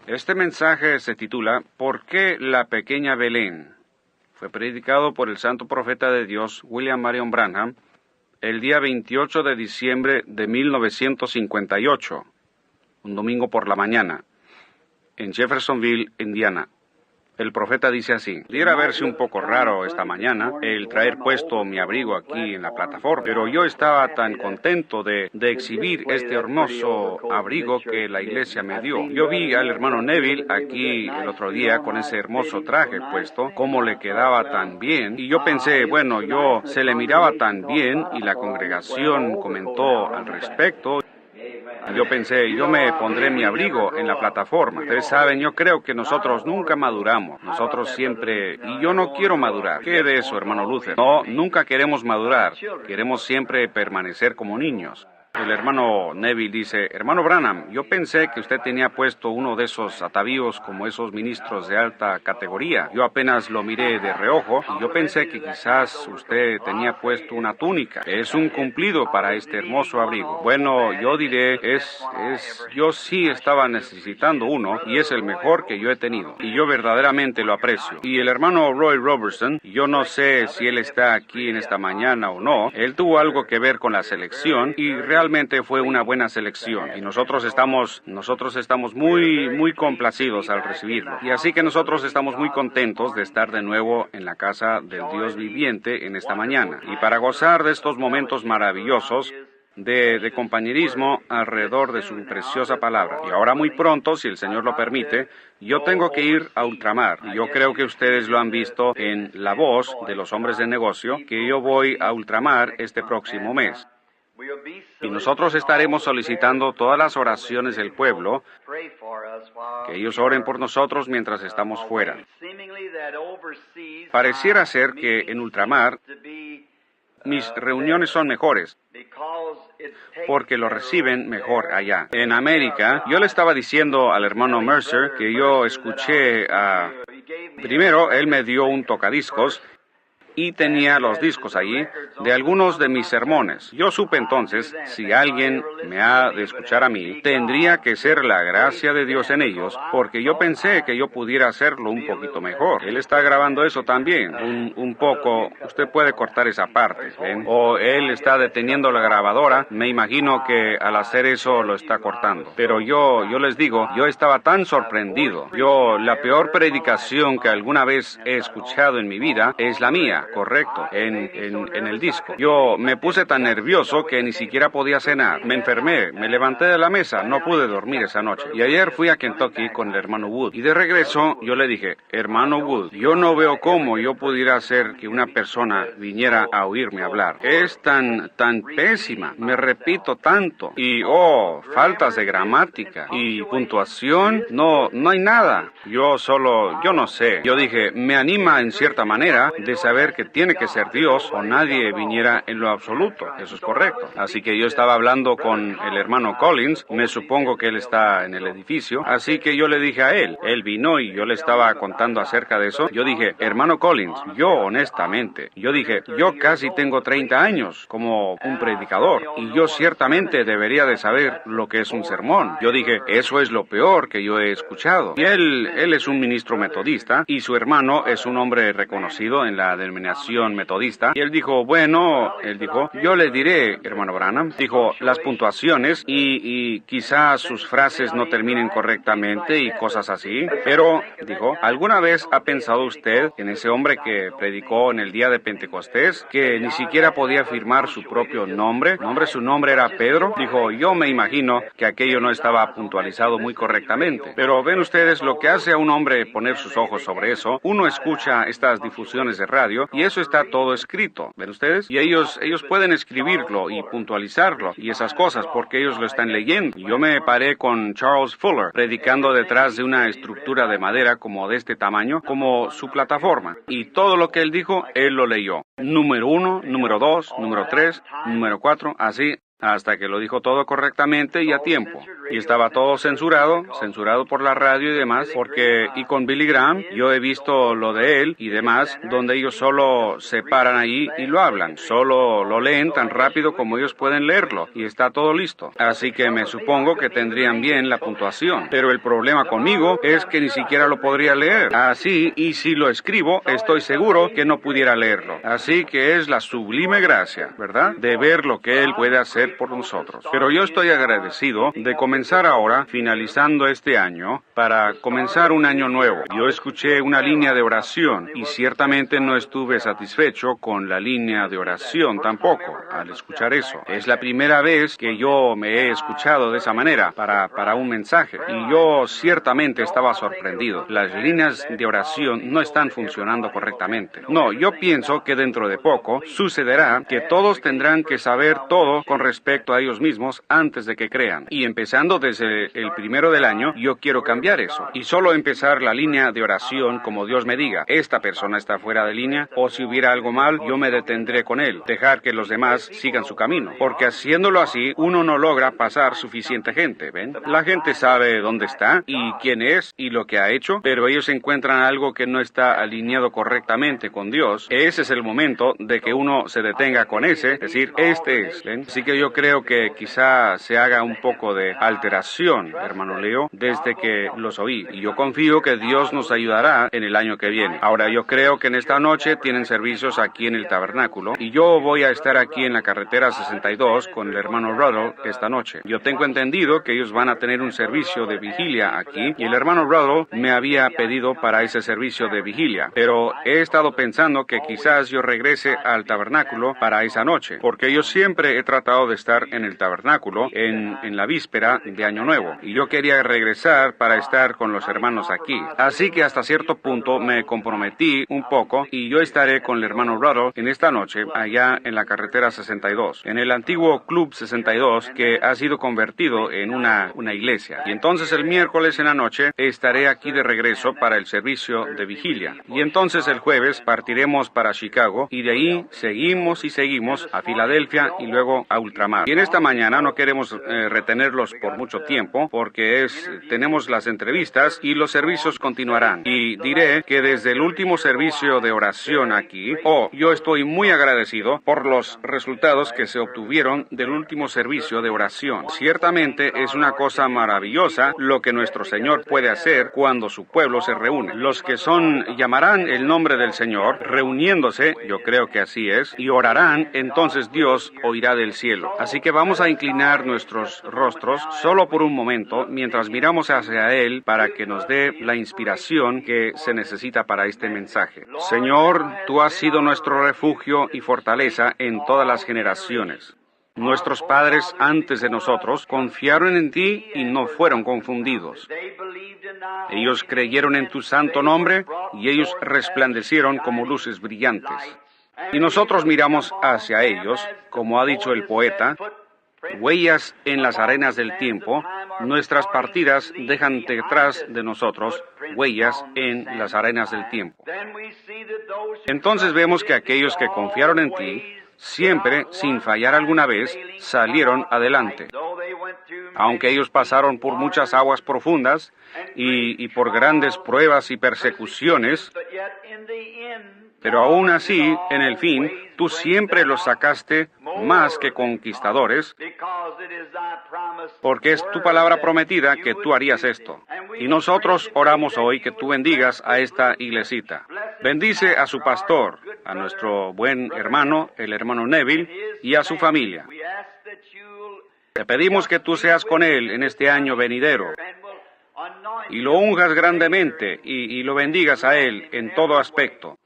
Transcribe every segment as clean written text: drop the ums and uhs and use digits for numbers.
Este mensaje se titula ¿Por qué la pequeña Belén? Fue predicado por el santo profeta de Dios, William Marion Branham, el día 28 de diciembre de 1958, un domingo por la mañana, en Jeffersonville, Indiana. El profeta dice así: pudiera verse un poco raro esta mañana el traer puesto mi abrigo aquí en la plataforma, pero yo estaba tan contento de exhibir este hermoso abrigo que la iglesia me dio. Yo vi al hermano Neville aquí el otro día con ese hermoso traje puesto, cómo le quedaba tan bien, y yo pensé, bueno, se le miraba tan bien, y la congregación comentó al respecto. Yo pensé, yo me pondré mi abrigo en la plataforma. Ustedes saben, yo creo que nosotros nunca maduramos. Nosotros siempre... Y yo no quiero madurar. ¿Qué de eso, hermano Luther? No, nunca queremos madurar. Queremos siempre permanecer como niños. El hermano Neville dice: hermano Branham, yo pensé que usted tenía puesto uno de esos atavíos como esos ministros de alta categoría. Yo apenas lo miré de reojo y yo pensé que quizás usted tenía puesto una túnica. Es un cumplido para este hermoso abrigo. Bueno, yo diré, yo sí estaba necesitando uno y es el mejor que yo he tenido. Y yo verdaderamente lo aprecio. Y el hermano Roy Robertson, yo no sé si él está aquí en esta mañana o no, él tuvo algo que ver con la selección y realmente fue una buena selección, y nosotros estamos muy complacidos al recibirlo. Y así que nosotros estamos muy contentos de estar de nuevo en la casa del Dios viviente en esta mañana, y para gozar de estos momentos maravillosos de compañerismo alrededor de su preciosa palabra. Y ahora muy pronto, si el Señor lo permite, yo tengo que ir a ultramar. Y yo creo que ustedes lo han visto en La Voz de los Hombres de Negocio, que yo voy a ultramar este próximo mes. Y nosotros estaremos solicitando todas las oraciones del pueblo, que ellos oren por nosotros mientras estamos fuera. Pareciera ser que en ultramar mis reuniones son mejores, porque lo reciben mejor allá. En América, yo le estaba diciendo al hermano Mercer que yo escuché primero, él me dio un tocadiscos, y tenía los discos allí de algunos de mis sermones. Yo supe entonces, si alguien me ha de escuchar a mí, tendría que ser la gracia de Dios en ellos, porque yo pensé que yo pudiera hacerlo un poquito mejor. Él está grabando eso también, un poco. Usted puede cortar esa parte, ¿ven? O él está deteniendo la grabadora. Me imagino que al hacer eso lo está cortando. Pero yo les digo, yo estaba tan sorprendido. La peor predicación que alguna vez he escuchado en mi vida es la mía. Correcto, en el disco. Yo me puse tan nervioso que ni siquiera podía cenar. Me enfermé, me levanté de la mesa, no pude dormir esa noche. Y ayer fui a Kentucky con el hermano Wood. Y de regreso yo le dije: hermano Wood, yo no veo cómo yo pudiera hacer que una persona viniera a oírme hablar. Es tan pésima, me repito tanto. Y faltas de gramática y puntuación, no hay nada. Yo no sé. Yo dije, me anima en cierta manera de saber que tiene que ser Dios o nadie viniera en lo absoluto. Eso es correcto. Así que yo estaba hablando con el hermano Collins, me supongo que él está en el edificio, así que yo le dije a él vino y yo le estaba contando acerca de eso. Yo dije: hermano Collins, yo honestamente, yo casi tengo 30 años como un predicador y yo ciertamente debería de saber lo que es un sermón. Yo dije, eso es lo peor que yo he escuchado. Y él es un ministro metodista y su hermano es un hombre reconocido en la denominación metodista, y él dijo, yo le diré, hermano Branham, dijo, las puntuaciones y quizás sus frases no terminen correctamente y cosas así, pero, dijo, ¿alguna vez ha pensado usted en ese hombre que predicó en el día de Pentecostés, que ni siquiera podía firmar su propio nombre? Su nombre era Pedro. Dijo, yo me imagino que aquello no estaba puntualizado muy correctamente, pero ven ustedes lo que hace a un hombre poner sus ojos sobre eso. Uno escucha estas difusiones de radio y eso está todo escrito, ¿ven ustedes? Y ellos pueden escribirlo y puntualizarlo y esas cosas porque ellos lo están leyendo. Y yo me paré con Charles Fuller predicando detrás de una estructura de madera como de este tamaño, como su plataforma, y todo lo que él dijo, él lo leyó. Número 1, número 2, número 3, número 4, así. hasta que lo dijo todo correctamente y a tiempo. Y estaba todo censurado por la radio y demás, y con Billy Graham, yo he visto lo de él y demás, donde ellos solo se paran ahí y lo hablan, solo lo leen tan rápido como ellos pueden leerlo, y está todo listo. Así que me supongo que tendrían bien la puntuación. Pero el problema conmigo es que ni siquiera lo podría leer. Así, y si lo escribo, estoy seguro que no pudiera leerlo. Así que es la sublime gracia, ¿verdad?, de ver lo que Él puede hacer por nosotros. Pero yo estoy agradecido de comenzar ahora, finalizando este año, para comenzar un año nuevo. Yo escuché una línea de oración y ciertamente no estuve satisfecho con la línea de oración tampoco al escuchar eso. Es la primera vez que yo me he escuchado de esa manera para un mensaje y yo ciertamente estaba sorprendido. Las líneas de oración no están funcionando correctamente. No, yo pienso que dentro de poco sucederá que todos tendrán que saber todo con respecto a ellos mismos antes de que crean. Y empezando desde el primero del año, yo quiero cambiar eso. Y solo empezar la línea de oración como Dios me diga. Esta persona está fuera de línea, o si hubiera algo mal, yo me detendré con él. Dejar que los demás sigan su camino. Porque haciéndolo así, uno no logra pasar suficiente gente, ¿ven? La gente sabe dónde está y quién es y lo que ha hecho, pero ellos encuentran algo que no está alineado correctamente con Dios. Ese es el momento de que uno se detenga con ese, decir, este es, ¿ven? Así que yo creo que quizá se haga un poco de alteración, hermano Leo, desde que los oí. Y yo confío que Dios nos ayudará en el año que viene. Ahora, yo creo que en esta noche tienen servicios aquí en el tabernáculo y yo voy a estar aquí en la carretera 62 con el hermano Ruddle esta noche. Yo tengo entendido que ellos van a tener un servicio de vigilia aquí y el hermano Ruddle me había pedido para ese servicio de vigilia, pero he estado pensando que quizás yo regrese al tabernáculo para esa noche, porque yo siempre he tratado de estar en el tabernáculo en la víspera de Año Nuevo y yo quería regresar para estar con los hermanos aquí. Así que hasta cierto punto me comprometí un poco y yo estaré con el hermano Ruddle en esta noche allá en la carretera 62, en el antiguo Club 62 que ha sido convertido en una iglesia. Y entonces el miércoles en la noche estaré aquí de regreso para el servicio de vigilia. Y entonces el jueves partiremos para Chicago y de ahí seguimos a Filadelfia y luego a ultramar. Y en esta mañana no queremos retenerlos por mucho tiempo porque tenemos las entrevistas y los servicios continuarán. Y diré que desde el último servicio de oración aquí, yo estoy muy agradecido por los resultados que se obtuvieron del último servicio de oración. Ciertamente es una cosa maravillosa lo que nuestro Señor puede hacer cuando su pueblo se reúne. Los que llamarán el nombre del Señor, reuniéndose, yo creo que así es, y orarán, entonces Dios oirá del cielo. Así que vamos a inclinar nuestros rostros solo por un momento, mientras miramos hacia Él para que nos dé la inspiración que se necesita para este mensaje. Señor, Tú has sido nuestro refugio y fortaleza en todas las generaciones. Nuestros padres antes de nosotros confiaron en Ti y no fueron confundidos. Ellos creyeron en Tu santo nombre y ellos resplandecieron como luces brillantes. Y nosotros miramos hacia ellos, como ha dicho el poeta, huellas en las arenas del tiempo, nuestras partidas dejan detrás de nosotros huellas en las arenas del tiempo. Entonces vemos que aquellos que confiaron en Ti, siempre, sin fallar alguna vez, salieron adelante. Aunque ellos pasaron por muchas aguas profundas y por grandes pruebas y persecuciones, pero aún así, en el fin, Tú siempre los sacaste más que conquistadores, porque es Tu palabra prometida que Tú harías esto. Y nosotros oramos hoy que Tú bendigas a esta iglesita. Bendice a su pastor, a nuestro buen hermano, el hermano Neville, y a su familia. Te pedimos que Tú seas con él en este año venidero, y lo unjas grandemente, y lo bendigas a él en todo aspecto.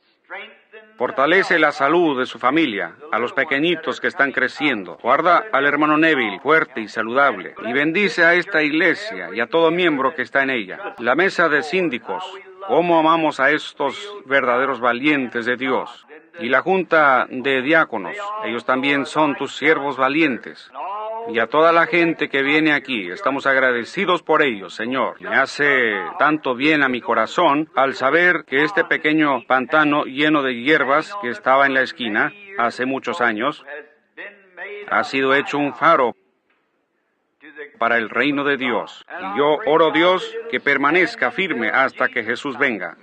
Fortalece la salud de su familia, a los pequeñitos que están creciendo. Guarda al hermano Neville fuerte y saludable. Y bendice a esta iglesia y a todo miembro que está en ella. La mesa de síndicos, cómo amamos a estos verdaderos valientes de Dios. Y la junta de diáconos, ellos también son Tus siervos valientes. Y a toda la gente que viene aquí, estamos agradecidos por ellos, Señor. Me hace tanto bien a mi corazón al saber que este pequeño pantano lleno de hierbas que estaba en la esquina hace muchos años, Ha sido hecho un faro para el reino de Dios. Y yo oro, Dios, que permanezca firme hasta que Jesús venga.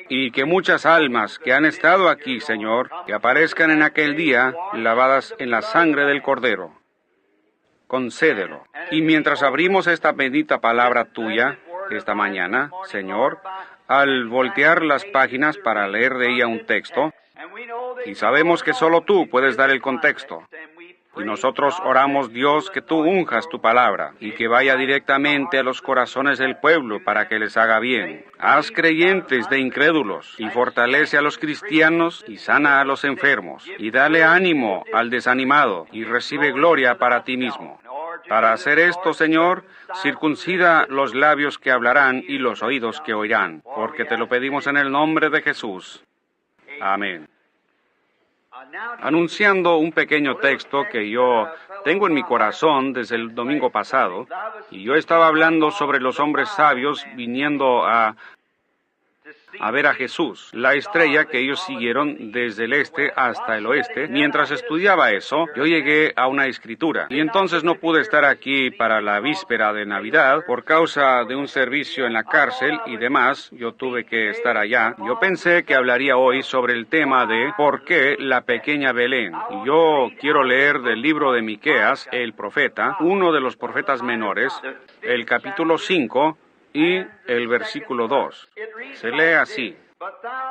Y que muchas almas que han estado aquí, Señor, que aparezcan en aquel día lavadas en la sangre del Cordero. Concédelo. Y mientras abrimos esta bendita palabra tuya, esta mañana, Señor, al voltear las páginas para leer de ella un texto, y sabemos que solo tú puedes dar el contexto, y nosotros oramos, Dios, que tú unjas tu palabra y que vaya directamente a los corazones del pueblo para que les haga bien. Haz creyentes de incrédulos y fortalece a los cristianos y sana a los enfermos y dale ánimo al desanimado y recibe gloria para ti mismo. Para hacer esto, Señor, circuncida los labios que hablarán y los oídos que oirán, porque te lo pedimos en el nombre de Jesús. Amén. Anunciando un pequeño texto que yo tengo en mi corazón desde el domingo pasado, y yo estaba hablando sobre los hombres sabios viniendo a ver a Jesús, la estrella que ellos siguieron desde el este hasta el oeste. Mientras estudiaba eso, yo llegué a una escritura, y entonces no pude estar aquí para la víspera de Navidad por causa de un servicio en la cárcel y demás. Yo tuve que estar allá. Yo pensé que hablaría hoy sobre el tema de ¿por qué la pequeña Belén? Y yo quiero leer del libro de Miqueas, el profeta, uno de los profetas menores, el capítulo 5, y el versículo 2. Se lee así: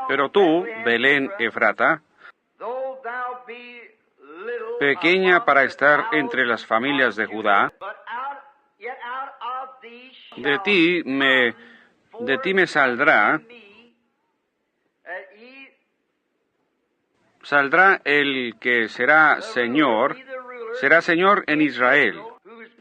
Pero tú, Belén Efrata, pequeña para estar entre las familias de Judá, de ti me saldrá el que será Señor en Israel,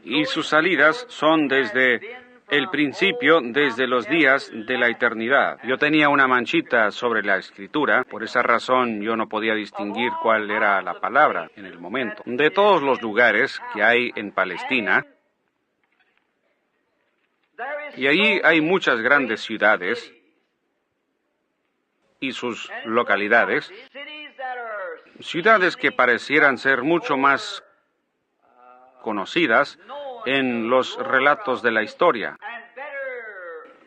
y sus salidas son desde el principio, desde los días de la eternidad. Yo tenía una manchita sobre la escritura, por esa razón yo no podía distinguir cuál era la palabra en el momento. De todos los lugares que hay en Palestina, y allí hay muchas grandes ciudades y sus localidades, ciudades que parecieran ser mucho más conocidas en los relatos de la historia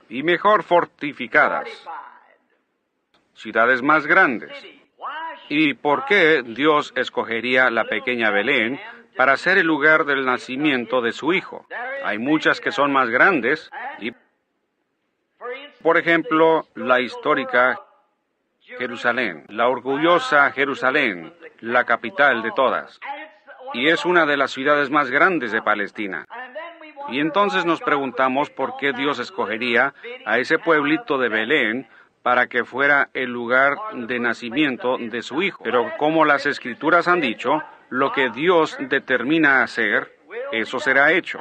y mejor fortificadas, ciudades más grandes. ¿Y por qué Dios escogería la pequeña Belén para ser el lugar del nacimiento de su Hijo? Hay muchas que son más grandes, y, por ejemplo, la histórica Jerusalén, la orgullosa Jerusalén, la capital de todas, y es una de las ciudades más grandes de Palestina. Y entonces nos preguntamos por qué Dios escogería a ese pueblito de Belén para que fuera el lugar de nacimiento de su Hijo. Pero como las Escrituras han dicho, lo que Dios determina hacer, eso será hecho.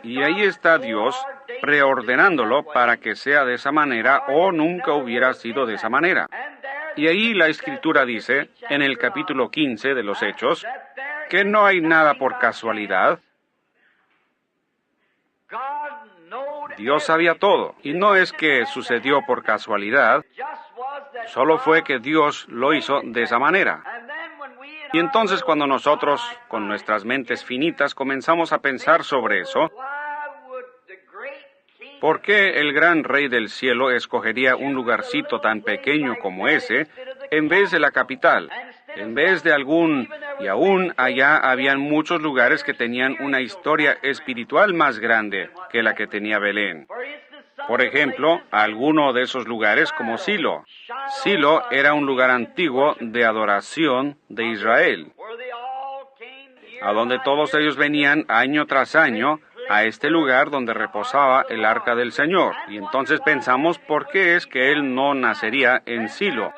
Y ahí está Dios preordenándolo para que sea de esa manera o nunca hubiera sido de esa manera. Y ahí la Escritura dice, en el capítulo 15 de los Hechos, que no hay nada por casualidad. Dios sabía todo, y no es que sucedió por casualidad, solo fue que Dios lo hizo de esa manera. Y entonces cuando nosotros, con nuestras mentes finitas, comenzamos a pensar sobre eso, ¿por qué el gran Rey del cielo escogería un lugarcito tan pequeño como ese en vez de la capital? En vez de y aún allá habían muchos lugares que tenían una historia espiritual más grande que la que tenía Belén. Por ejemplo, alguno de esos lugares como Silo. Silo era un lugar antiguo de adoración de Israel, a donde todos ellos venían año tras año a este lugar donde reposaba el arca del Señor. Y entonces pensamos, ¿por qué es que él no nacería en Silo?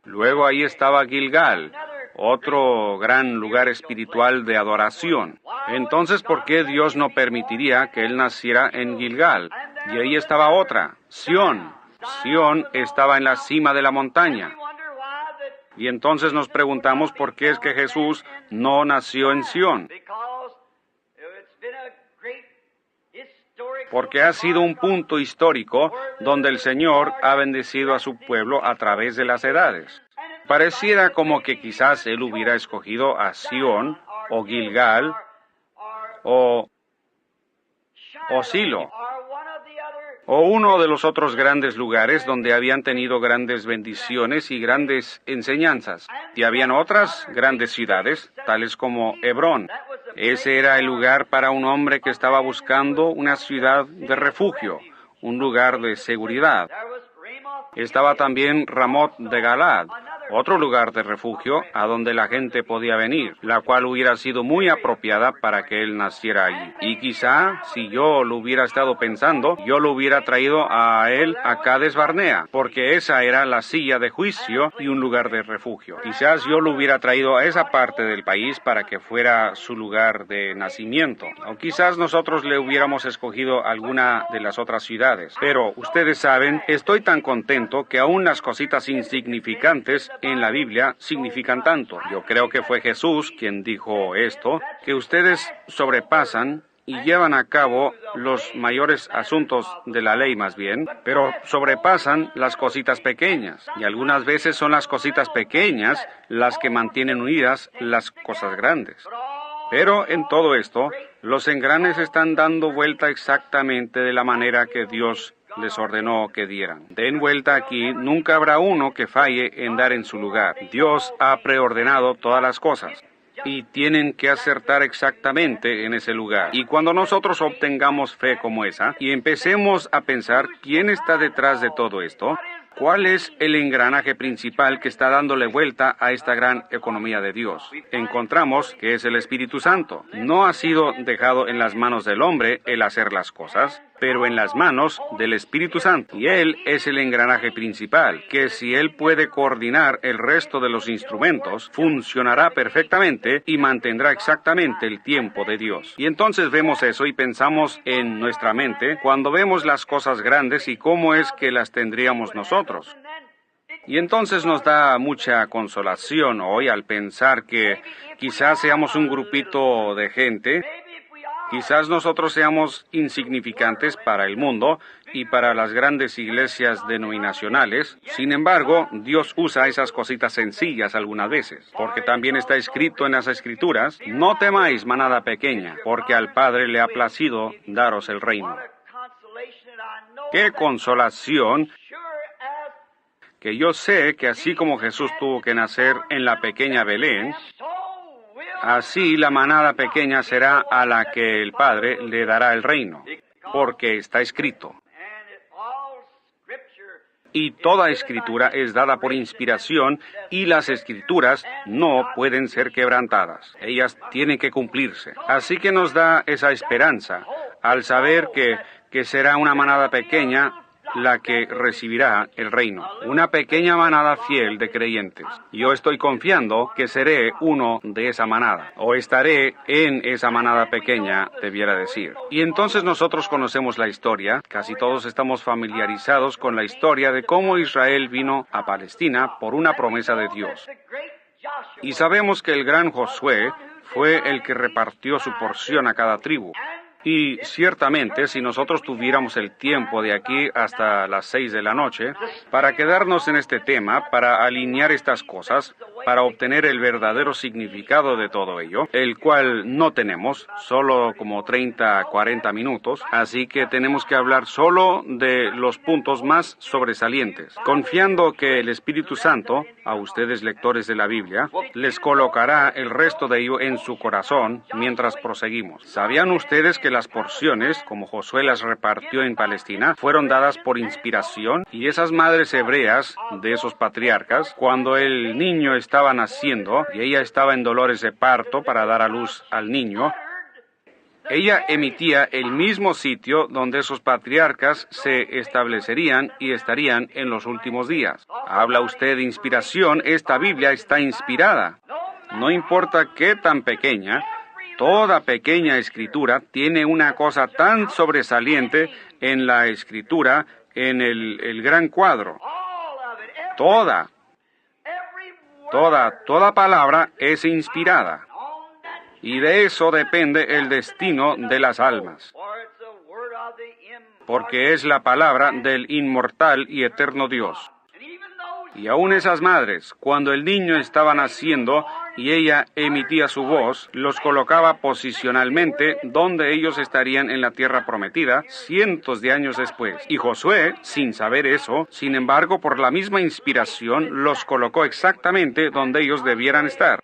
Luego ahí estaba Gilgal, otro gran lugar espiritual de adoración. Entonces, ¿por qué Dios no permitiría que él naciera en Gilgal? Y ahí estaba otra, Sión. Sión estaba en la cima de la montaña. Y entonces nos preguntamos por qué es que Jesús no nació en Sión. Porque ha sido un punto histórico donde el Señor ha bendecido a su pueblo a través de las edades. Pareciera como que quizás él hubiera escogido a Sión, o Gilgal, o Silo, o uno de los otros grandes lugares donde habían tenido grandes bendiciones y grandes enseñanzas. Y habían otras grandes ciudades, tales como Hebrón. Ese era el lugar para un hombre que estaba buscando una ciudad de refugio, un lugar de seguridad. Estaba también Ramot de Galad, otro lugar de refugio a donde la gente podía venir, la cual hubiera sido muy apropiada para que él naciera allí. Y quizá, si yo lo hubiera estado pensando, yo lo hubiera traído a él a Cades Barnea, porque esa era la silla de juicio y un lugar de refugio. Quizás yo lo hubiera traído a esa parte del país para que fuera su lugar de nacimiento. O quizás nosotros le hubiéramos escogido alguna de las otras ciudades. Pero ustedes saben, estoy tan contento que aún las cositas insignificantes en la Biblia significan tanto. Yo creo que fue Jesús quien dijo esto, que ustedes sobrepasan y llevan a cabo los mayores asuntos de la ley más bien, pero sobrepasan las cositas pequeñas. Y algunas veces son las cositas pequeñas las que mantienen unidas las cosas grandes. Pero en todo esto, los engranes están dando vuelta exactamente de la manera que Dios les ordenó que dieran. Den vuelta aquí, nunca habrá uno que falle en dar en su lugar. Dios ha preordenado todas las cosas y tienen que acertar exactamente en ese lugar. Y cuando nosotros obtengamos fe como esa y empecemos a pensar quién está detrás de todo esto, ¿cuál es el engranaje principal que está dándole vuelta a esta gran economía de Dios? Encontramos que es el Espíritu Santo. No ha sido dejado en las manos del hombre el hacer las cosas, pero en las manos del Espíritu Santo. Y Él es el engranaje principal, que si Él puede coordinar el resto de los instrumentos, funcionará perfectamente y mantendrá exactamente el tiempo de Dios. Y entonces vemos eso y pensamos en nuestra mente cuando vemos las cosas grandes y cómo es que las tendríamos nosotros. Y entonces nos da mucha consolación hoy al pensar que quizás seamos un grupito de gente. Quizás nosotros seamos insignificantes para el mundo y para las grandes iglesias denominacionales. Sin embargo, Dios usa esas cositas sencillas algunas veces, porque también está escrito en las Escrituras: no temáis, manada pequeña, porque al Padre le ha placido daros el reino. ¡Qué consolación! Que yo sé que así como Jesús tuvo que nacer en la pequeña Belén, así la manada pequeña será a la que el Padre le dará el reino, porque está escrito. Y toda escritura es dada por inspiración y las escrituras no pueden ser quebrantadas. Ellas tienen que cumplirse. Así que nos da esa esperanza al saber que será una manada pequeña la que recibirá el reino. Una pequeña manada fiel de creyentes. Yo estoy confiando que seré uno de esa manada, o estaré en esa manada pequeña, debiera decir. Y entonces nosotros conocemos la historia, casi todos estamos familiarizados con la historia de cómo Israel vino a Palestina por una promesa de Dios. Y sabemos que el gran Josué fue el que repartió su porción a cada tribu. Y ciertamente, si nosotros tuviéramos el tiempo de aquí hasta las 6 de la noche, para quedarnos en este tema, para alinear estas cosas, para obtener el verdadero significado de todo ello, el cual no tenemos, solo como 30 a 40 minutos, así que tenemos que hablar solo de los puntos más sobresalientes, confiando que el Espíritu Santo, a ustedes lectores de la Biblia, les colocará el resto de ello en su corazón mientras proseguimos. ¿Sabían ustedes que las porciones, como Josué las repartió en Palestina, fueron dadas por inspiración? Y esas madres hebreas de esos patriarcas, cuando el niño estaba naciendo y ella estaba en dolores de parto para dar a luz al niño, ella emitía el mismo sitio donde esos patriarcas se establecerían y estarían en los últimos días. ¿Habla usted de inspiración? Esta Biblia está inspirada. No importa qué tan pequeña, toda pequeña escritura tiene una cosa tan sobresaliente en la escritura, en el gran cuadro. Toda palabra es inspirada. Y de eso depende el destino de las almas. Porque es la palabra del inmortal y eterno Dios. Y aún esas madres, cuando el niño estaba naciendo y ella emitía su voz, los colocaba posicionalmente donde ellos estarían en la tierra prometida cientos de años después. Y Josué, sin saber eso, sin embargo, por la misma inspiración, los colocó exactamente donde ellos debieran estar.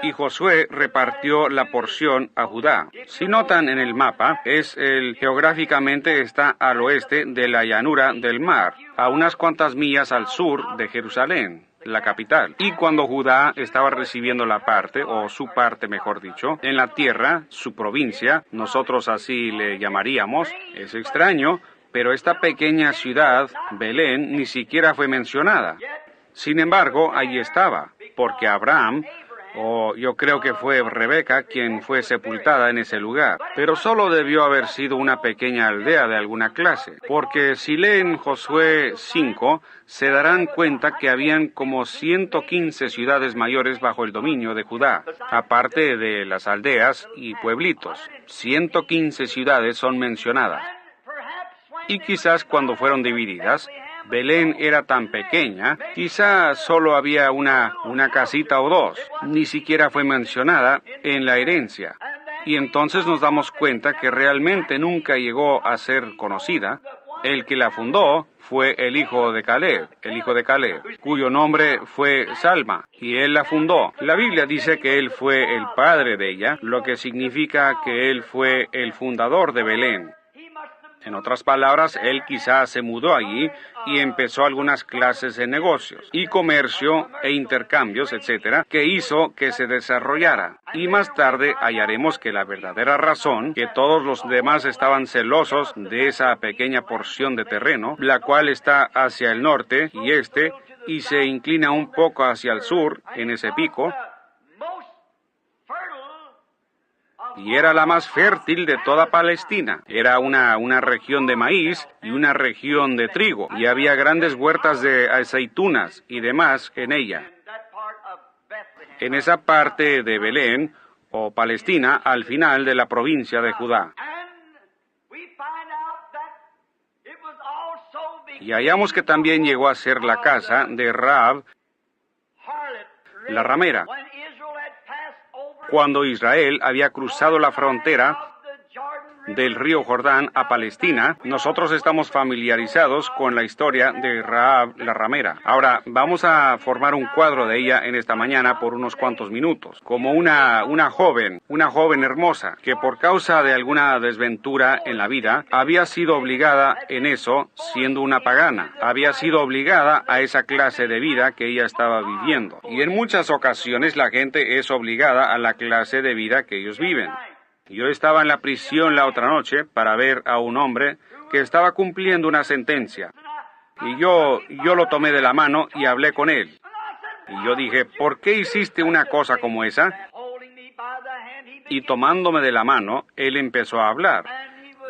Y Josué repartió la porción a Judá. Si notan en el mapa, geográficamente está al oeste de la llanura del mar, a unas cuantas millas al sur de Jerusalén, la capital. Y cuando Judá estaba recibiendo la parte, o su parte mejor dicho, en la tierra, su provincia, nosotros así le llamaríamos, es extraño, pero esta pequeña ciudad, Belén, ni siquiera fue mencionada. Sin embargo, allí estaba, porque Abraham, o yo creo que fue Rebeca quien fue sepultada en ese lugar. Pero solo debió haber sido una pequeña aldea de alguna clase, porque si leen Josué 5, se darán cuenta que habían como 115 ciudades mayores bajo el dominio de Judá, aparte de las aldeas y pueblitos. 115 ciudades son mencionadas. Y quizás cuando fueron divididas, Belén era tan pequeña, quizá solo había una casita o dos, ni siquiera fue mencionada en la herencia. Y entonces nos damos cuenta que realmente nunca llegó a ser conocida. El que la fundó fue el hijo de Caleb, cuyo nombre fue Salma, y él la fundó. La Biblia dice que él fue el padre de ella, lo que significa que él fue el fundador de Belén. En otras palabras, él quizás se mudó allí y empezó algunas clases de negocios y comercio e intercambios, etcétera, que hizo que se desarrollara. Y más tarde hallaremos que la verdadera razón, que todos los demás estaban celosos de esa pequeña porción de terreno, la cual está hacia el norte y este, y se inclina un poco hacia el sur, en ese pico, y era la más fértil de toda Palestina. Era una región de maíz y una región de trigo, y había grandes huertas de aceitunas y demás en ella. En esa parte de Belén, o Palestina, al final de la provincia de Judá. Y hallamos que también llegó a ser la casa de Rahab, la ramera. Cuando Israel había cruzado la frontera del río Jordán a Palestina, nosotros estamos familiarizados con la historia de Rahab la ramera. Ahora, vamos a formar un cuadro de ella en esta mañana por unos cuantos minutos, como una joven hermosa, que por causa de alguna desventura en la vida, había sido obligada en eso, siendo una pagana. Había sido obligada a esa clase de vida que ella estaba viviendo. Y en muchas ocasiones la gente es obligada a la clase de vida que ellos viven. Yo estaba en la prisión la otra noche para ver a un hombre que estaba cumpliendo una sentencia. Y yo lo tomé de la mano y hablé con él. Y yo dije, ¿por qué hiciste una cosa como esa? Y tomándome de la mano, él empezó a hablar.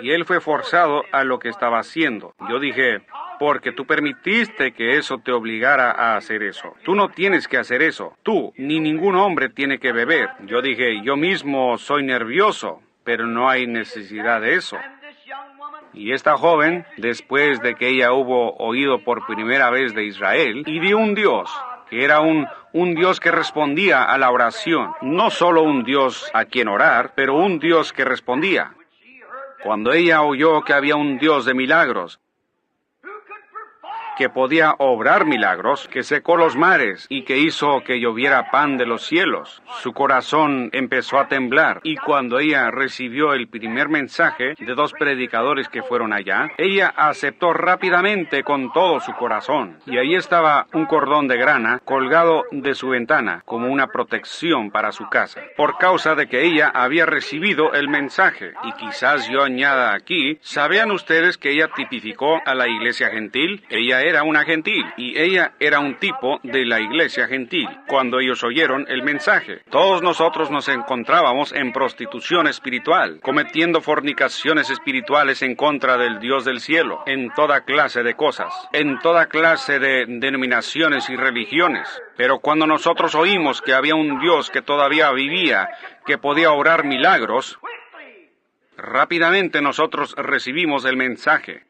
Y él fue forzado a lo que estaba haciendo. Yo dije, porque tú permitiste que eso te obligara a hacer eso. Tú no tienes que hacer eso. Tú, ni ningún hombre tiene que beber. Yo dije, yo mismo soy nervioso, pero no hay necesidad de eso. Y esta joven, después de que ella hubo oído por primera vez de Israel, y de un Dios, que era un Dios que respondía a la oración. No solo un Dios a quien orar, pero un Dios que respondía. Cuando ella oyó que había un Dios de milagros, que podía obrar milagros, que secó los mares y que hizo que lloviera pan de los cielos, su corazón empezó a temblar. Y cuando ella recibió el primer mensaje de dos predicadores que fueron allá, ella aceptó rápidamente con todo su corazón. Y ahí estaba un cordón de grana colgado de su ventana como una protección para su casa, por causa de que ella había recibido el mensaje. Y quizás yo añada aquí, ¿sabían ustedes que ella tipificó a la iglesia gentil? Ella era una gentil, y ella era un tipo de la iglesia gentil. Cuando ellos oyeron el mensaje, todos nosotros nos encontrábamos en prostitución espiritual, cometiendo fornicaciones espirituales en contra del Dios del cielo, en toda clase de cosas, en toda clase de denominaciones y religiones. Pero cuando nosotros oímos que había un Dios que todavía vivía, que podía obrar milagros, rápidamente nosotros recibimos el mensaje.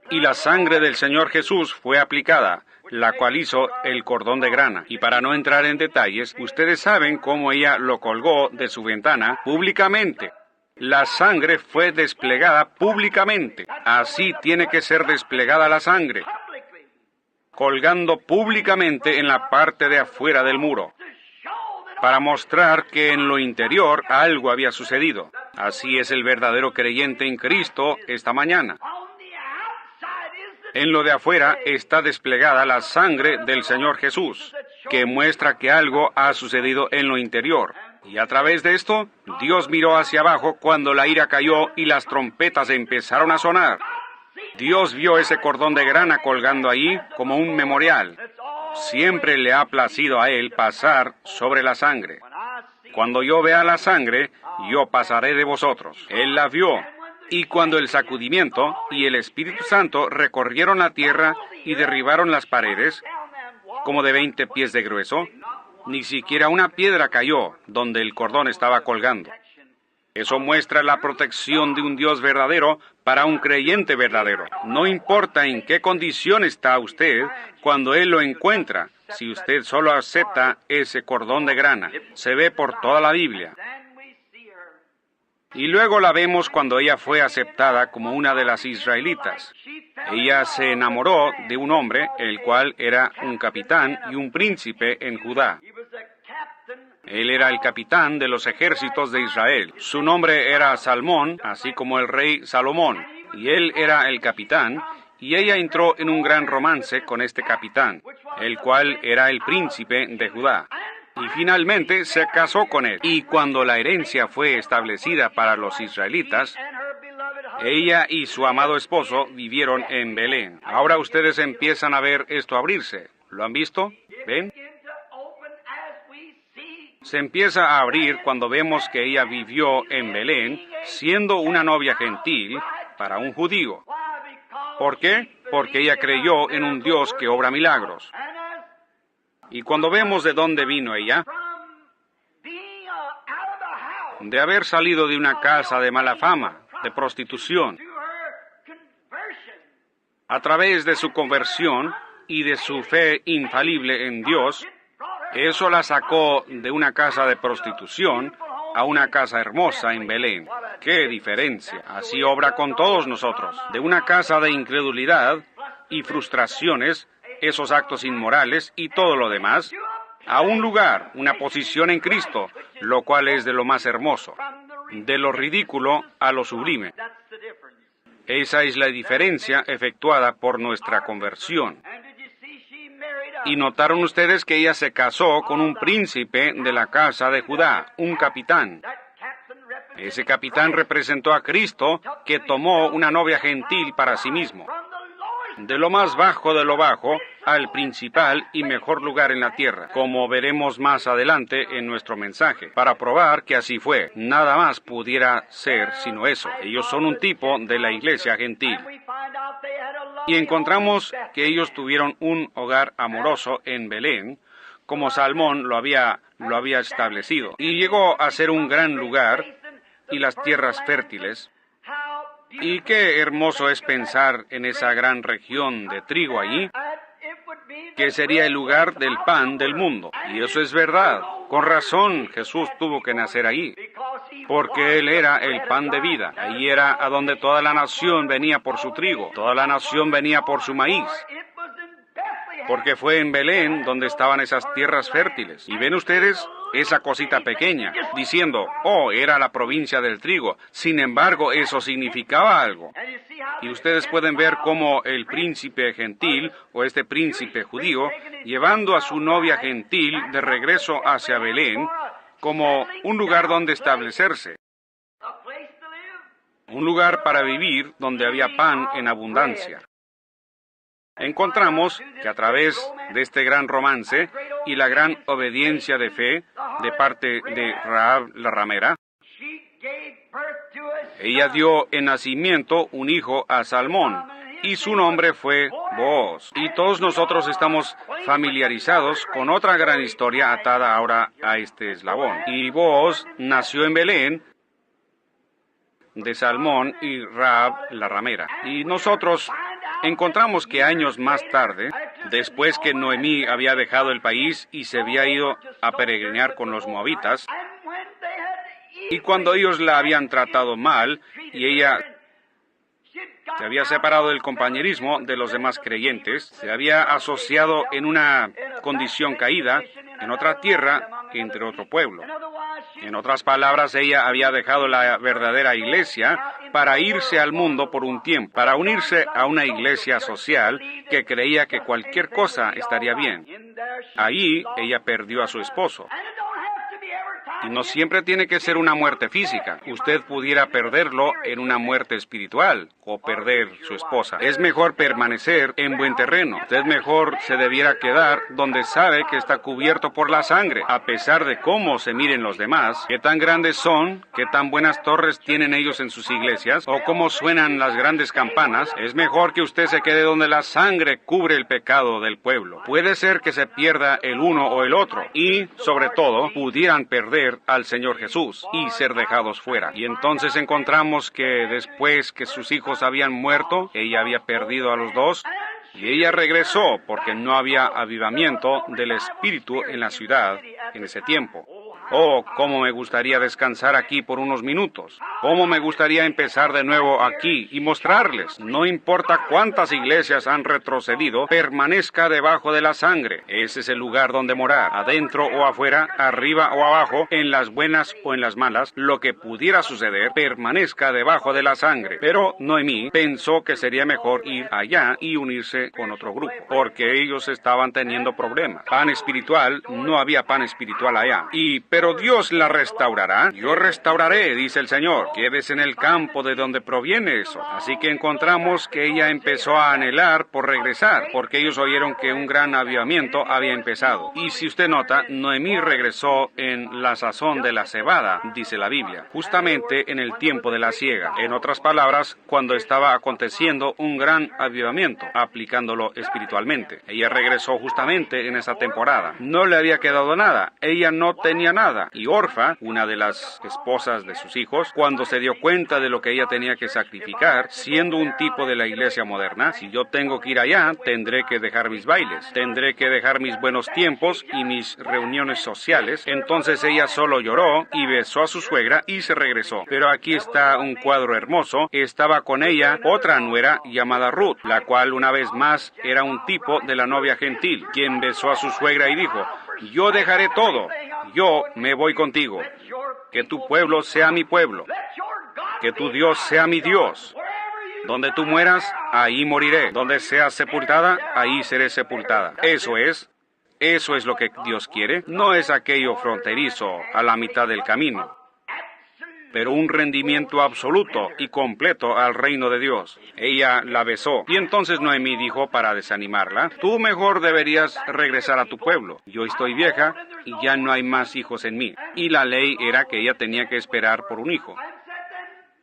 y la sangre del Señor Jesús fue aplicada, la cual hizo el cordón de grana. Y para no entrar en detalles, ustedes saben cómo ella lo colgó de su ventana públicamente. La sangre fue desplegada públicamente. Así tiene que ser desplegada la sangre, colgando públicamente en la parte de afuera del muro, para mostrar que en lo interior algo había sucedido. Así es el verdadero creyente en Cristo esta mañana. En lo de afuera está desplegada la sangre del Señor Jesús, que muestra que algo ha sucedido en lo interior. Y a través de esto, Dios miró hacia abajo cuando la ira cayó y las trompetas empezaron a sonar. Dios vio ese cordón de grana colgando ahí como un memorial. Siempre le ha placido a Él pasar sobre la sangre. Cuando yo vea la sangre, yo pasaré de vosotros. Él la vio. Y cuando el sacudimiento y el Espíritu Santo recorrieron la tierra y derribaron las paredes, como de 20 pies de grueso, ni siquiera una piedra cayó donde el cordón estaba colgando. Eso muestra la protección de un Dios verdadero para un creyente verdadero. No importa en qué condición está usted, cuando Él lo encuentra, si usted solo acepta ese cordón de grana. Se ve por toda la Biblia. Y luego la vemos cuando ella fue aceptada como una de las israelitas. Ella se enamoró de un hombre, el cual era un capitán y un príncipe en Judá. Él era el capitán de los ejércitos de Israel. Su nombre era Salmón, así como el rey Salomón. Y él era el capitán, y ella entró en un gran romance con este capitán, el cual era el príncipe de Judá. Y finalmente se casó con él. Y cuando la herencia fue establecida para los israelitas, ella y su amado esposo vivieron en Belén. Ahora ustedes empiezan a ver esto abrirse. ¿Lo han visto? ¿Ven? Se empieza a abrir cuando vemos que ella vivió en Belén, siendo una novia gentil para un judío. ¿Por qué? Porque ella creyó en un Dios que obra milagros. Y cuando vemos de dónde vino ella, de haber salido de una casa de mala fama, de prostitución, a través de su conversión y de su fe infalible en Dios, eso la sacó de una casa de prostitución a una casa hermosa en Belén. ¡Qué diferencia! Así obra con todos nosotros. De una casa de incredulidad y frustraciones, esos actos inmorales y todo lo demás, a un lugar, una posición en Cristo, lo cual es de lo más hermoso, de lo ridículo a lo sublime. Esa es la diferencia efectuada por nuestra conversión. Y notaron ustedes que ella se casó con un príncipe de la casa de Judá, un capitán. Ese capitán representó a Cristo, que tomó una novia gentil para sí mismo. De lo más bajo de lo bajo al principal y mejor lugar en la tierra, como veremos más adelante en nuestro mensaje, para probar que así fue. Nada más pudiera ser sino eso. Ellos son un tipo de la iglesia gentil. Y encontramos que ellos tuvieron un hogar amoroso en Belén, como Salmón lo había establecido. Y llegó a ser un gran lugar y las tierras fértiles. Y qué hermoso es pensar en esa gran región de trigo allí, que sería el lugar del pan del mundo. Y eso es verdad. Con razón Jesús tuvo que nacer allí, porque Él era el pan de vida. Allí era a donde toda la nación venía por su trigo, toda la nación venía por su maíz, porque fue en Belén donde estaban esas tierras fértiles. Y ven ustedes esa cosita pequeña, diciendo, oh, era la provincia del trigo. Sin embargo, eso significaba algo. Y ustedes pueden ver cómo el príncipe gentil, o este príncipe judío, llevando a su novia gentil de regreso hacia Belén, como un lugar donde establecerse, un lugar para vivir donde había pan en abundancia. Encontramos que a través de este gran romance y la gran obediencia de fe de parte de Rahab la ramera, ella dio en nacimiento un hijo a Salmón, y su nombre fue Booz. Y todos nosotros estamos familiarizados con otra gran historia atada ahora a este eslabón. Y Booz nació en Belén de Salmón y Rahab la ramera. Y nosotros Encontramos que años más tarde, después que Noemí había dejado el país y se había ido a peregrinar con los moabitas, y cuando ellos la habían tratado mal y ella se había separado del compañerismo de los demás creyentes, se había asociado en una condición caída, en otra tierra, entre otro pueblo. En otras palabras, ella había dejado la verdadera iglesia para irse al mundo por un tiempo, para unirse a una iglesia social que creía que cualquier cosa estaría bien. Ahí ella perdió a su esposo. Y no siempre tiene que ser una muerte física. Usted pudiera perderlo en una muerte espiritual o perder su esposa. Es mejor permanecer en buen terreno. Usted mejor se debiera quedar donde sabe que está cubierto por la sangre, a pesar de cómo se miren los demás, qué tan grandes son, qué tan buenas torres tienen ellos en sus iglesias, o cómo suenan las grandes campanas. Es mejor que usted se quede donde la sangre cubre el pecado del pueblo. Puede ser que se pierda el uno o el otro, y, sobre todo, pudieran perder al Señor Jesús y ser dejados fuera. Y entonces encontramos que después que sus hijos habían muerto, ella había perdido a los dos, y ella regresó porque no había avivamiento del Espíritu en la ciudad en ese tiempo. Oh, cómo me gustaría descansar aquí por unos minutos. Cómo me gustaría empezar de nuevo aquí y mostrarles. No importa cuántas iglesias han retrocedido, permanezca debajo de la sangre. Ese es el lugar donde morar. Adentro o afuera, arriba o abajo, en las buenas o en las malas, lo que pudiera suceder, permanezca debajo de la sangre. Pero Noemí pensó que sería mejor ir allá y unirse con otro grupo, porque ellos estaban teniendo problemas. Pan espiritual, no había pan espiritual allá. Pero Dios la restaurará. Yo restauraré, dice el Señor. Quédese en el campo de donde proviene eso. Así que encontramos que ella empezó a anhelar por regresar, porque ellos oyeron que un gran avivamiento había empezado. Y si usted nota, Noemí regresó en la sazón de la cebada, dice la Biblia, justamente en el tiempo de la siega. En otras palabras, cuando estaba aconteciendo un gran avivamiento, aplicándolo espiritualmente. Ella regresó justamente en esa temporada. No le había quedado nada. Ella no tenía nada. Y Orfa, una de las esposas de sus hijos, cuando se dio cuenta de lo que ella tenía que sacrificar, siendo un tipo de la iglesia moderna, si yo tengo que ir allá, tendré que dejar mis bailes, tendré que dejar mis buenos tiempos y mis reuniones sociales. Entonces ella solo lloró y besó a su suegra y se regresó. Pero aquí está un cuadro hermoso. Estaba con ella otra nuera llamada Ruth, la cual una vez más era un tipo de la novia gentil, quien besó a su suegra y dijo: yo dejaré todo, yo me voy contigo. Que tu pueblo sea mi pueblo, que tu Dios sea mi Dios. Donde tú mueras, ahí moriré. Donde seas sepultada, ahí seré sepultada. Eso es lo que Dios quiere. No es aquello fronterizo a la mitad del camino, pero un rendimiento absoluto y completo al reino de Dios. Ella la besó. Y entonces Noemí dijo para desanimarla: tú mejor deberías regresar a tu pueblo. Yo estoy vieja y ya no hay más hijos en mí. Y la ley era que ella tenía que esperar por un hijo.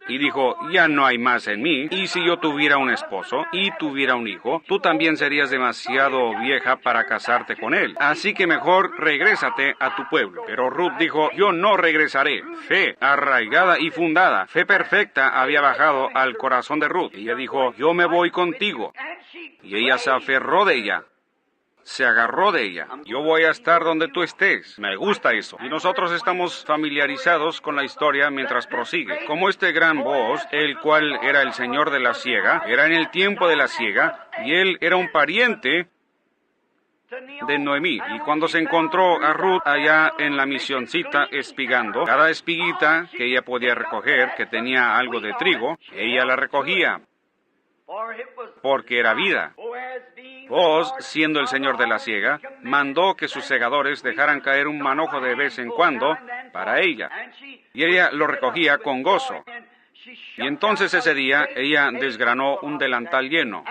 Y dijo: ya no hay más en mí, y si yo tuviera un esposo y tuviera un hijo, tú también serías demasiado vieja para casarte con él. Así que mejor regrésate a tu pueblo. Pero Ruth dijo: yo no regresaré. Fe arraigada y fundada, fe perfecta había bajado al corazón de Ruth. Ella dijo: yo me voy contigo. Y ella se aferró de ella. Se agarró de ella. Yo voy a estar donde tú estés. Me gusta eso. Y nosotros estamos familiarizados con la historia mientras prosigue. Como este gran Booz, el cual era el señor de la siega, era en el tiempo de la siega, y él era un pariente de Noemí. Y cuando se encontró a Ruth allá en la misioncita espigando, cada espiguita que ella podía recoger, que tenía algo de trigo, ella la recogía, porque era vida. Booz, siendo el señor de la siega, mandó que sus segadores dejaran caer un manojo de vez en cuando para ella, y ella lo recogía con gozo. Y entonces ese día ella desgranó un delantal lleno.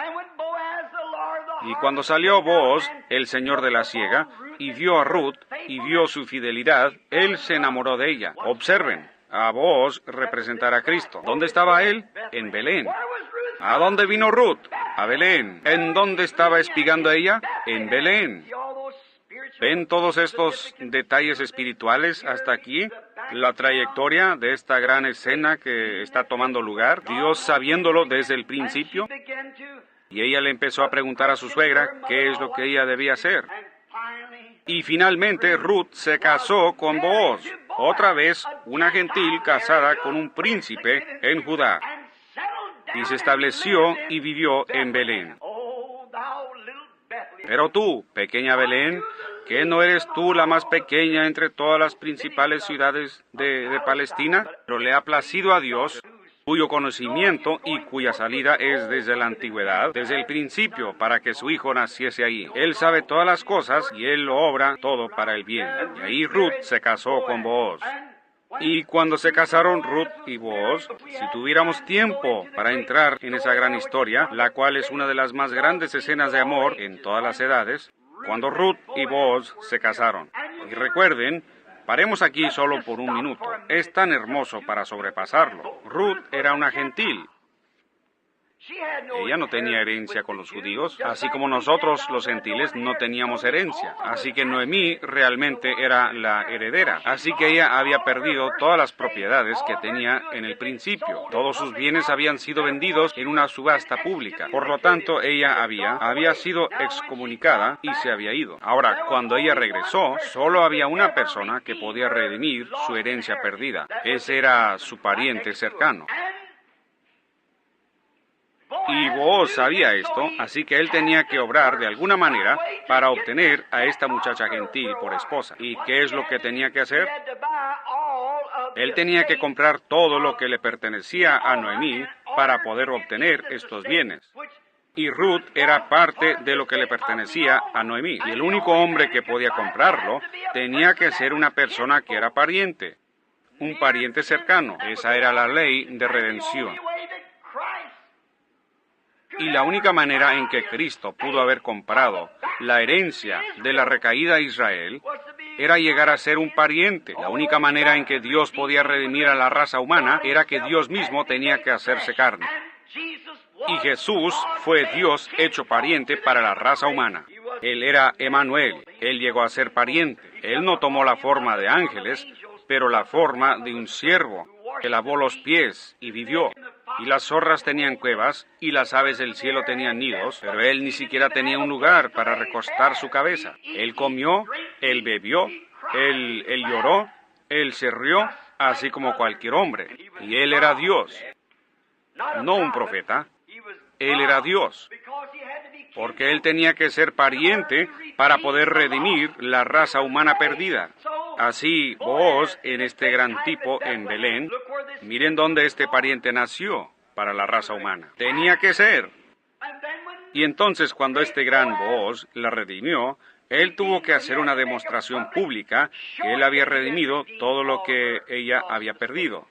Y cuando salió Booz, el señor de la siega, y vio a Ruth, y vio su fidelidad, él se enamoró de ella. Observen, a Booz representará a Cristo. ¿Dónde estaba él? En Belén. ¿A dónde vino Ruth? A Belén. ¿En dónde estaba espigando ella? En Belén. ¿Ven todos estos detalles espirituales hasta aquí? La trayectoria de esta gran escena que está tomando lugar, Dios sabiéndolo desde el principio. Y ella le empezó a preguntar a su suegra qué es lo que ella debía hacer. Y finalmente Ruth se casó con Booz, otra vez una gentil casada con un príncipe en Judá. Y se estableció y vivió en Belén. Pero tú, pequeña Belén, ¿qué no eres tú la más pequeña entre todas las principales ciudades de Palestina? Pero le ha placido a Dios, cuyo conocimiento y cuya salida es desde la antigüedad, desde el principio, para que su hijo naciese ahí. Él sabe todas las cosas y él lo obra todo para el bien. Y ahí Ruth se casó con Booz. Y cuando se casaron Ruth y Booz, si tuviéramos tiempo para entrar en esa gran historia, la cual es una de las más grandes escenas de amor en todas las edades, cuando Ruth y Booz se casaron. Y recuerden, paremos aquí solo por un minuto. Es tan hermoso para sobrepasarlo. Ruth era una gentil. Ella no tenía herencia con los judíos, así como nosotros, los gentiles, no teníamos herencia. Así que Noemí realmente era la heredera. Así que ella había perdido todas las propiedades que tenía en el principio. Todos sus bienes habían sido vendidos en una subasta pública. Por lo tanto, ella había sido excomunicada y se había ido. Ahora, cuando ella regresó, solo había una persona que podía redimir su herencia perdida. Ese era su pariente cercano. Y Booz sabía esto, así que él tenía que obrar de alguna manera para obtener a esta muchacha gentil por esposa. ¿Y qué es lo que tenía que hacer? Él tenía que comprar todo lo que le pertenecía a Noemí para poder obtener estos bienes. Y Ruth era parte de lo que le pertenecía a Noemí. Y el único hombre que podía comprarlo tenía que ser una persona que era pariente, un pariente cercano. Esa era la ley de redención. Y la única manera en que Cristo pudo haber comprado la herencia de la recaída de Israel era llegar a ser un pariente. La única manera en que Dios podía redimir a la raza humana era que Dios mismo tenía que hacerse carne. Y Jesús fue Dios hecho pariente para la raza humana. Él era Emmanuel. Él llegó a ser pariente. Él no tomó la forma de ángeles, pero la forma de un siervo que lavó los pies y vivió. Y las zorras tenían cuevas, y las aves del cielo tenían nidos, pero él ni siquiera tenía un lugar para recostar su cabeza. Él comió, él bebió, él lloró, él se rió, así como cualquier hombre. Y él era Dios, no un profeta. Él era Dios, porque él tenía que ser pariente para poder redimir la raza humana perdida. Así, Booz, en este gran tipo en Belén, miren dónde este pariente nació para la raza humana. Tenía que ser. Y entonces, cuando este gran Booz la redimió, él tuvo que hacer una demostración pública que él había redimido todo lo que ella había perdido.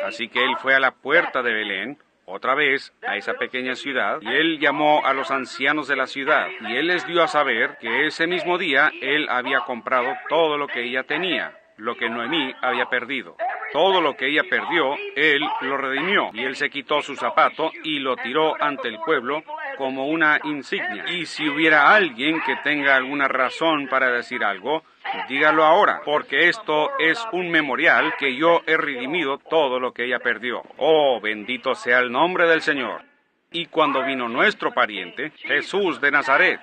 Así que él fue a la puerta de Belén, otra vez a esa pequeña ciudad, y él llamó a los ancianos de la ciudad, y él les dio a saber que ese mismo día él había comprado todo lo que ella tenía, lo que Noemí había perdido. Todo lo que ella perdió, él lo redimió, y él se quitó su zapato y lo tiró ante el pueblo como una insignia. Y si hubiera alguien que tenga alguna razón para decir algo, dígalo ahora, porque esto es un memorial que yo he redimido todo lo que ella perdió. Oh, bendito sea el nombre del Señor. Y cuando vino nuestro pariente, Jesús de Nazaret,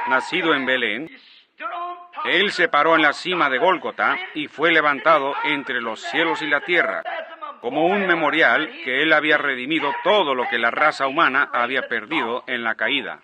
nacido en Belén, él se paró en la cima de Gólgota y fue levantado entre los cielos y la tierra, como un memorial que él había redimido todo lo que la raza humana había perdido en la caída.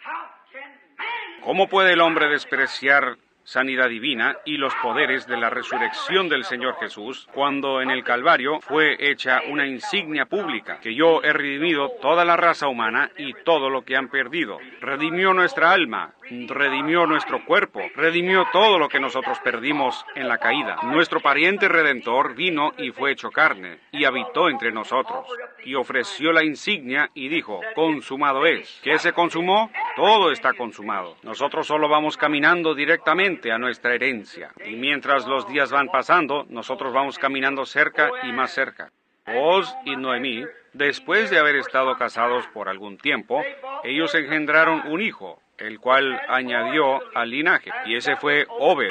¿Cómo puede el hombre despreciar sanidad divina y los poderes de la resurrección del Señor Jesús, cuando en el Calvario fue hecha una insignia pública, que yo he redimido toda la raza humana y todo lo que han perdido? Redimió nuestra alma, redimió nuestro cuerpo, redimió todo lo que nosotros perdimos en la caída. Nuestro pariente redentor vino y fue hecho carne, y habitó entre nosotros, y ofreció la insignia y dijo, consumado es. ¿Qué se consumó? Todo está consumado. Nosotros solo vamos caminando directamente a nuestra herencia. Y mientras los días van pasando, nosotros vamos caminando cerca y más cerca. Booz y Noemí, después de haber estado casados por algún tiempo, ellos engendraron un hijo, el cual añadió al linaje, y ese fue Obed.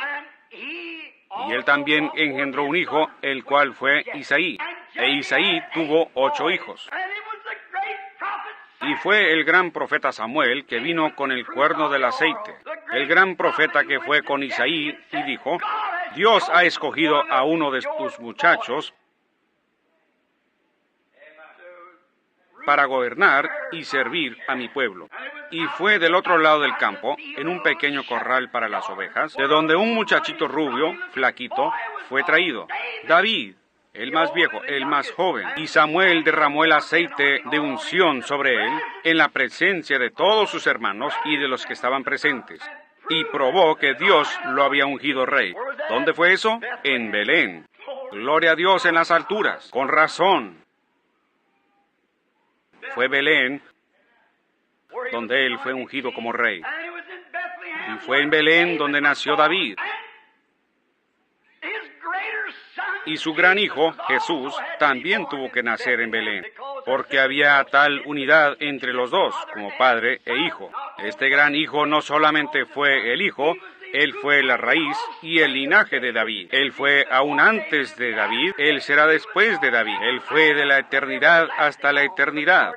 Y él también engendró un hijo, el cual fue Isaí. E Isaí tuvo 8 hijos. Y fue el gran profeta Samuel que vino con el cuerno del aceite. El gran profeta que fue con Isaí y dijo, Dios ha escogido a uno de tus muchachos para gobernar y servir a mi pueblo. Y fue del otro lado del campo, en un pequeño corral para las ovejas, de donde un muchachito rubio, flaquito, fue traído. David, el más viejo, el más joven. Y Samuel derramó el aceite de unción sobre él, en la presencia de todos sus hermanos y de los que estaban presentes. Y probó que Dios lo había ungido rey. ¿Dónde fue eso? En Belén. Gloria a Dios en las alturas. Con razón. Fue Belén donde él fue ungido como rey. Y fue en Belén donde nació David. Y su gran hijo, Jesús, también tuvo que nacer en Belén, porque había tal unidad entre los dos, como padre e hijo. Este gran hijo no solamente fue el hijo, él fue la raíz y el linaje de David. Él fue aún antes de David, él será después de David. Él fue de la eternidad hasta la eternidad.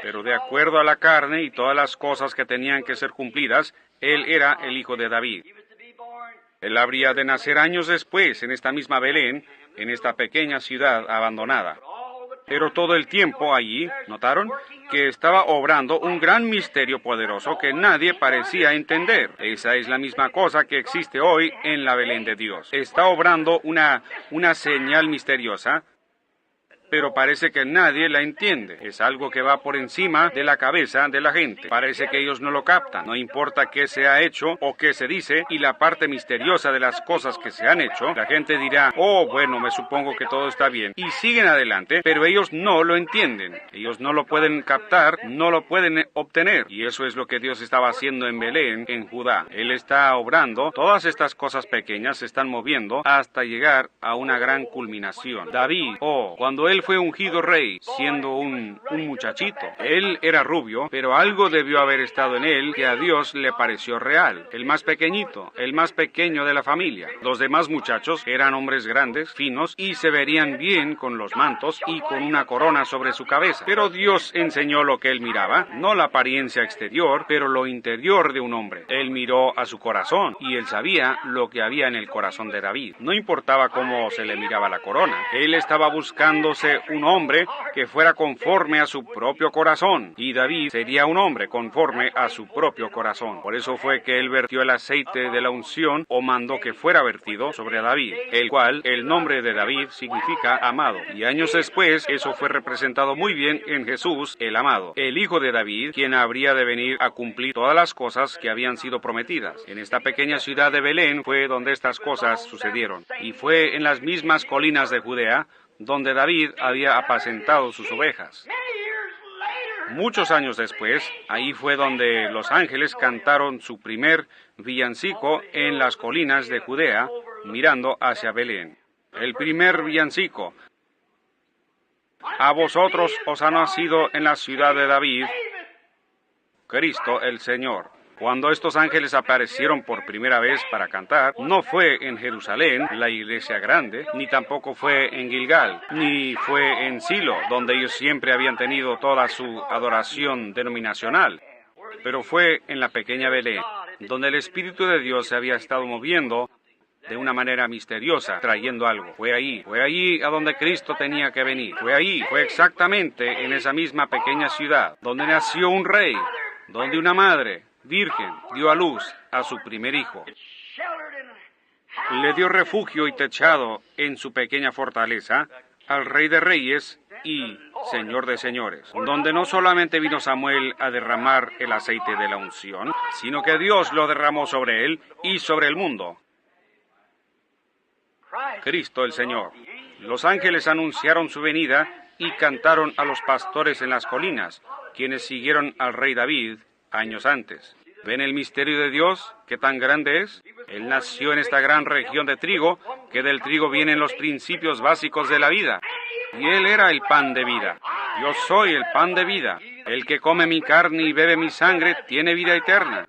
Pero de acuerdo a la carne y todas las cosas que tenían que ser cumplidas, él era el hijo de David. Él habría de nacer años después en esta misma Belén, en esta pequeña ciudad abandonada. Pero todo el tiempo allí, ¿notaron? Que estaba obrando un gran misterio poderoso que nadie parecía entender. Esa es la misma cosa que existe hoy en la Belén de Dios. Está obrando una señal misteriosa, pero parece que nadie la entiende. Es algo que va por encima de la cabeza de la gente. Parece que ellos no lo captan. No importa qué se ha hecho o qué se dice, y la parte misteriosa de las cosas que se han hecho, la gente dirá, oh, bueno, me supongo que todo está bien. Y siguen adelante, pero ellos no lo entienden. Ellos no lo pueden captar, no lo pueden obtener. Y eso es lo que Dios estaba haciendo en Belén, en Judá. Él está obrando, todas estas cosas pequeñas se están moviendo hasta llegar a una gran culminación. David, cuando él fue ungido rey, siendo un muchachito. Él era rubio, pero algo debió haber estado en él que a Dios le pareció real. El más pequeñito, el más pequeño de la familia. Los demás muchachos eran hombres grandes, finos, y se verían bien con los mantos y con una corona sobre su cabeza. Pero Dios enseñó lo que él miraba, no la apariencia exterior, pero lo interior de un hombre. Él miró a su corazón, y él sabía lo que había en el corazón de David. No importaba cómo se le miraba la corona. Él estaba buscándose un hombre que fuera conforme a su propio corazón, y David sería un hombre conforme a su propio corazón. Por eso fue que él vertió el aceite de la unción, o mandó que fuera vertido sobre David, el cual el nombre de David significa amado. Y años después, eso fue representado muy bien en Jesús, el amado, el hijo de David, quien habría de venir a cumplir todas las cosas que habían sido prometidas. En esta pequeña ciudad de Belén fue donde estas cosas sucedieron, y fue en las mismas colinas de Judea donde David había apacentado sus ovejas. Muchos años después, ahí fue donde los ángeles cantaron su primer villancico en las colinas de Judea, mirando hacia Belén. El primer villancico. A vosotros os ha nacido en la ciudad de David, Cristo el Señor. Cuando estos ángeles aparecieron por primera vez para cantar, no fue en Jerusalén, la iglesia grande, ni tampoco fue en Gilgal, ni fue en Silo, donde ellos siempre habían tenido toda su adoración denominacional, pero fue en la pequeña Belén, donde el Espíritu de Dios se había estado moviendo de una manera misteriosa, trayendo algo. Fue allí a donde Cristo tenía que venir. Fue exactamente en esa misma pequeña ciudad, donde nació un rey, donde una madre virgen dio a luz a su primer hijo. Le dio refugio y techado en su pequeña fortaleza al Rey de Reyes y Señor de Señores, donde no solamente vino Samuel a derramar el aceite de la unción, sino que Dios lo derramó sobre él y sobre el mundo. Cristo el Señor. Los ángeles anunciaron su venida y cantaron a los pastores en las colinas, quienes siguieron al rey David años antes. ¿Ven el misterio de Dios? ¿Qué tan grande es? Él nació en esta gran región de trigo, que del trigo vienen los principios básicos de la vida. Y Él era el pan de vida. Yo soy el pan de vida. El que come mi carne y bebe mi sangre tiene vida eterna.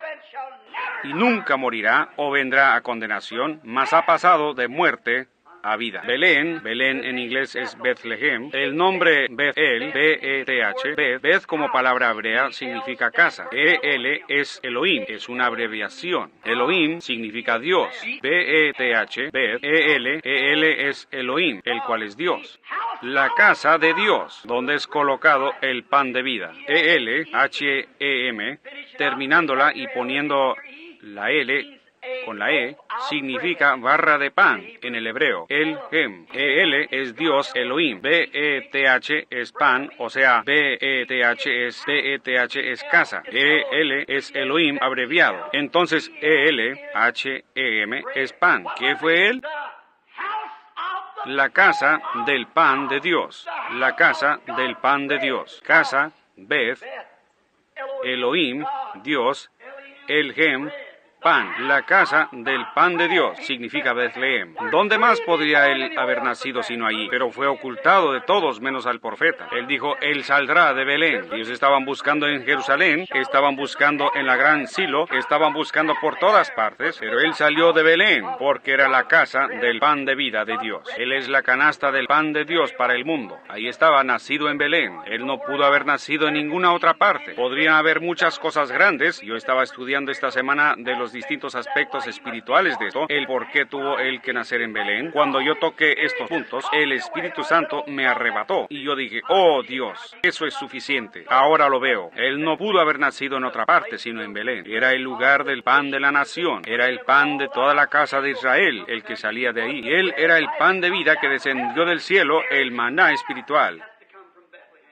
Y nunca morirá o vendrá a condenación, mas ha pasado de muerte a vida. Belén en inglés es Bethlehem. El nombre Bethel, B-E-T-H, Beth como palabra hebrea significa casa. E-L es Elohim, es una abreviación. Elohim significa Dios. B-E-T-H, Beth, E-L es Elohim, el cual es Dios. La casa de Dios, donde es colocado el pan de vida. E-L, H-E-M, terminándola y poniendo la L con la E, significa barra de pan en el hebreo. El-Hem. E-L es Dios, Elohim. B-E-T-H es pan, o sea, B-E-T-H es casa. E-L es Elohim abreviado. Entonces, E-L, H-E-M, es pan. ¿Qué fue él? La casa del pan de Dios. La casa del pan de Dios. Casa, Beth, Elohim, Dios, El-Hem, pan, la casa del pan de Dios, significa Bethlehem. ¿Dónde más podría él haber nacido sino allí? Pero fue ocultado de todos menos al profeta. Él dijo, él saldrá de Belén. Ellos estaban buscando en Jerusalén, estaban buscando en la gran Silo, estaban buscando por todas partes, pero él salió de Belén, porque era la casa del pan de vida de Dios. Él es la canasta del pan de Dios para el mundo. Ahí estaba, nacido en Belén. Él no pudo haber nacido en ninguna otra parte. Podrían haber muchas cosas grandes. Yo estaba estudiando esta semana de los distintos aspectos espirituales de esto, el por qué tuvo él que nacer en Belén. Cuando yo toqué estos puntos, el Espíritu Santo me arrebató y yo dije, oh Dios, eso es suficiente. Ahora lo veo. Él no pudo haber nacido en otra parte sino en Belén. Era el lugar del pan de la nación. Era el pan de toda la casa de Israel, el que salía de ahí. Él era el pan de vida que descendió del cielo, el maná espiritual.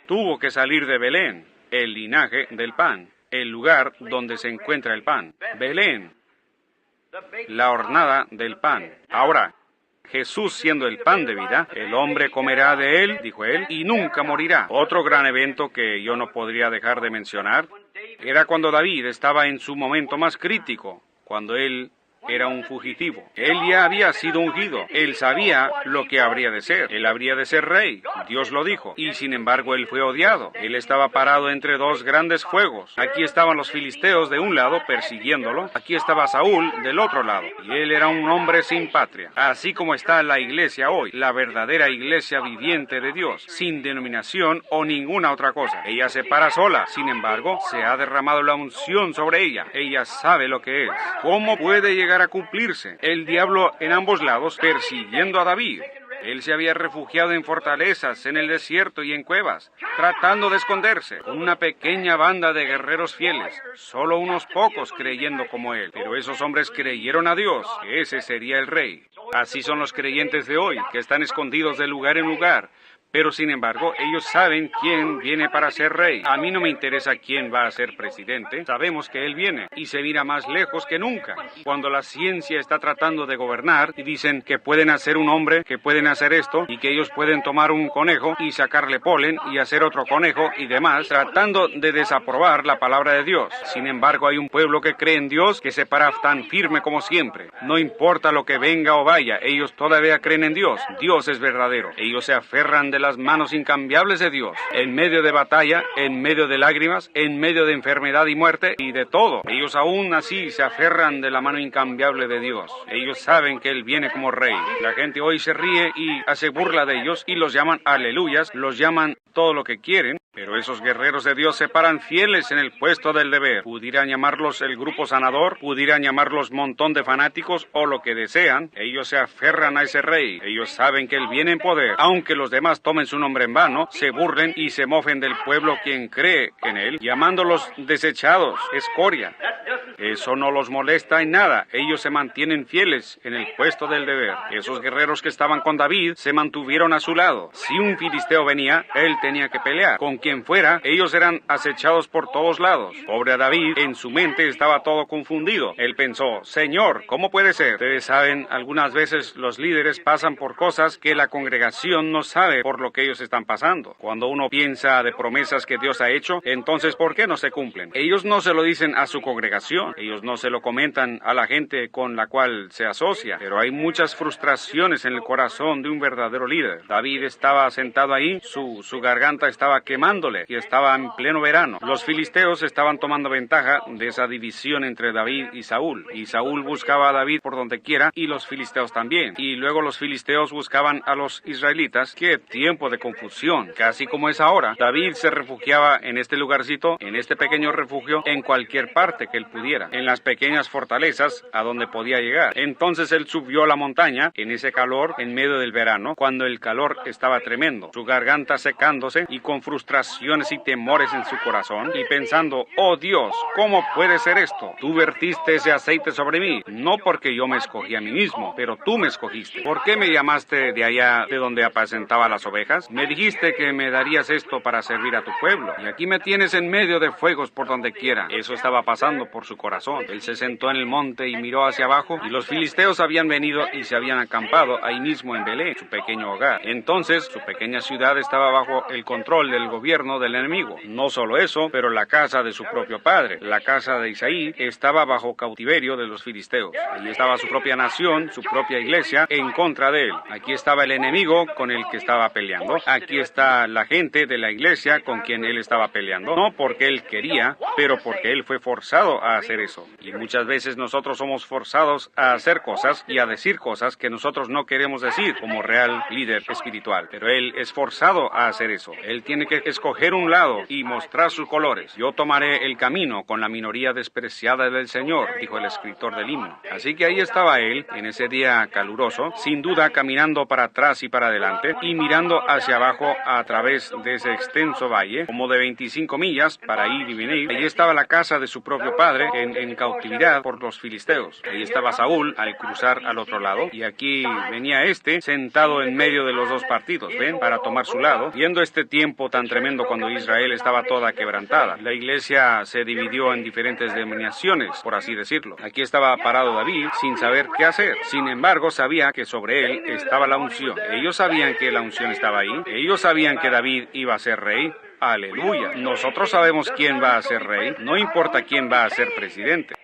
Tuvo que salir de Belén, el linaje del pan, el lugar donde se encuentra el pan. Belén, la hornada del pan. Ahora, Jesús siendo el pan de vida, el hombre comerá de él, dijo él, y nunca morirá. Otro gran evento que yo no podría dejar de mencionar era cuando David estaba en su momento más crítico, cuando él era un fugitivo. Él ya había sido ungido. Él sabía lo que habría de ser. Él habría de ser rey. Dios lo dijo. Y sin embargo, él fue odiado. Él estaba parado entre dos grandes fuegos. Aquí estaban los filisteos de un lado persiguiéndolo. Aquí estaba Saúl del otro lado. Y él era un hombre sin patria. Así como está la iglesia hoy, la verdadera iglesia viviente de Dios, sin denominación o ninguna otra cosa. Ella se para sola. Sin embargo, se ha derramado la unción sobre ella. Ella sabe lo que es. ¿Cómo puede llegar a cumplirse? El diablo en ambos lados persiguiendo a David. Él se había refugiado en fortalezas, en el desierto y en cuevas, tratando de esconderse, con una pequeña banda de guerreros fieles, solo unos pocos creyendo como él. Pero esos hombres creyeron a Dios, que ese sería el rey. Así son los creyentes de hoy, que están escondidos de lugar en lugar. Pero sin embargo, ellos saben quién viene para ser rey. A mí no me interesa quién va a ser presidente. Sabemos que él viene y se mira más lejos que nunca. Cuando la ciencia está tratando de gobernar y dicen que pueden hacer un hombre, que pueden hacer esto y que ellos pueden tomar un conejo y sacarle polen y hacer otro conejo y demás, tratando de desaprobar la palabra de Dios. Sin embargo, hay un pueblo que cree en Dios que se para tan firme como siempre. No importa lo que venga o vaya, ellos todavía creen en Dios. Dios es verdadero. Ellos se aferran de las manos incambiables de Dios, en medio de batalla, en medio de lágrimas, en medio de enfermedad y muerte y de todo. Ellos aún así se aferran de la mano incambiable de Dios. Ellos saben que Él viene como rey. La gente hoy se ríe y hace burla de ellos y los llaman aleluyas, los llaman todo lo que quieren, pero esos guerreros de Dios se paran fieles en el puesto del deber. Pudieran llamarlos el grupo sanador, pudieran llamarlos montón de fanáticos o lo que desean. Ellos se aferran a ese rey. Ellos saben que Él viene en poder. Aunque los demás tomen su nombre en vano, se burlen y se mofen del pueblo quien cree en Él, llamándolos desechados, escoria. Eso no los molesta en nada. Ellos se mantienen fieles en el puesto del deber. Esos guerreros que estaban con David se mantuvieron a su lado. Si un filisteo venía, él tenía que pelear. Con quien fuera, ellos eran acechados por todos lados. Pobre David, en su mente estaba todo confundido. Él pensó, Señor, ¿cómo puede ser? Ustedes saben, algunas veces los líderes pasan por cosas que la congregación no sabe por lo que ellos están pasando. Cuando uno piensa de promesas que Dios ha hecho, entonces ¿por qué no se cumplen? Ellos no se lo dicen a su congregación. frustración. Ellos no se lo comentan a la gente con la cual se asocia, pero hay muchas frustraciones en el corazón de un verdadero líder. David estaba sentado ahí, su garganta estaba quemándole y estaba en pleno verano. Los filisteos estaban tomando ventaja de esa división entre David y Saúl buscaba a David por donde quiera y los filisteos también. Y luego los filisteos buscaban a los israelitas. ¡Qué tiempo de confusión! Casi como es ahora. David se refugiaba en este lugarcito, en este pequeño refugio, en cualquier parte que él pudiera, en las pequeñas fortalezas a donde podía llegar. Entonces él subió a la montaña, en ese calor, en medio del verano, cuando el calor estaba tremendo, su garganta secándose y con frustraciones y temores en su corazón, y pensando, oh Dios, ¿cómo puede ser esto? Tú vertiste ese aceite sobre mí, no porque yo me escogí a mí mismo, pero tú me escogiste. ¿Por qué me llamaste de allá de donde apacentaba las ovejas? Me dijiste que me darías esto para servir a tu pueblo, y aquí me tienes en medio de fuegos por donde quiera. Eso estaba pasando por su corazón. Él se sentó en el monte y miró hacia abajo, y los filisteos habían venido y se habían acampado ahí mismo en Belén, su pequeño hogar. Entonces, su pequeña ciudad estaba bajo el control del gobierno del enemigo. No solo eso, pero la casa de su propio padre, la casa de Isaí, estaba bajo cautiverio de los filisteos. Allí estaba su propia nación, su propia iglesia, en contra de él. Aquí estaba el enemigo con el que estaba peleando. Aquí está la gente de la iglesia con quien él estaba peleando. No porque él quería, pero porque él fue forzado a hacer eso. Y muchas veces nosotros somos forzados a hacer cosas y a decir cosas que nosotros no queremos decir como real líder espiritual. Pero él es forzado a hacer eso. Él tiene que escoger un lado y mostrar sus colores. Yo tomaré el camino con la minoría despreciada del Señor, dijo el escritor del himno. Así que ahí estaba él, en ese día caluroso, sin duda caminando para atrás y para adelante, y mirando hacia abajo a través de ese extenso valle, como de 25 millas, para ir y venir. Allí estaba la casa de su propio padre, en cautividad por los filisteos. Ahí estaba Saúl, al cruzar al otro lado, y aquí venía sentado en medio de los dos partidos, ¿ven? Para tomar su lado, viendo este tiempo tan tremendo cuando Israel estaba toda quebrantada. La iglesia se dividió en diferentes denominaciones, por así decirlo. Aquí estaba parado David sin saber qué hacer. Sin embargo, sabía que sobre él estaba la unción. Ellos sabían que la unción estaba ahí. Ellos sabían que David iba a ser rey. Aleluya. Nosotros sabemos quién va a ser rey. No importa quién va a ser presidente.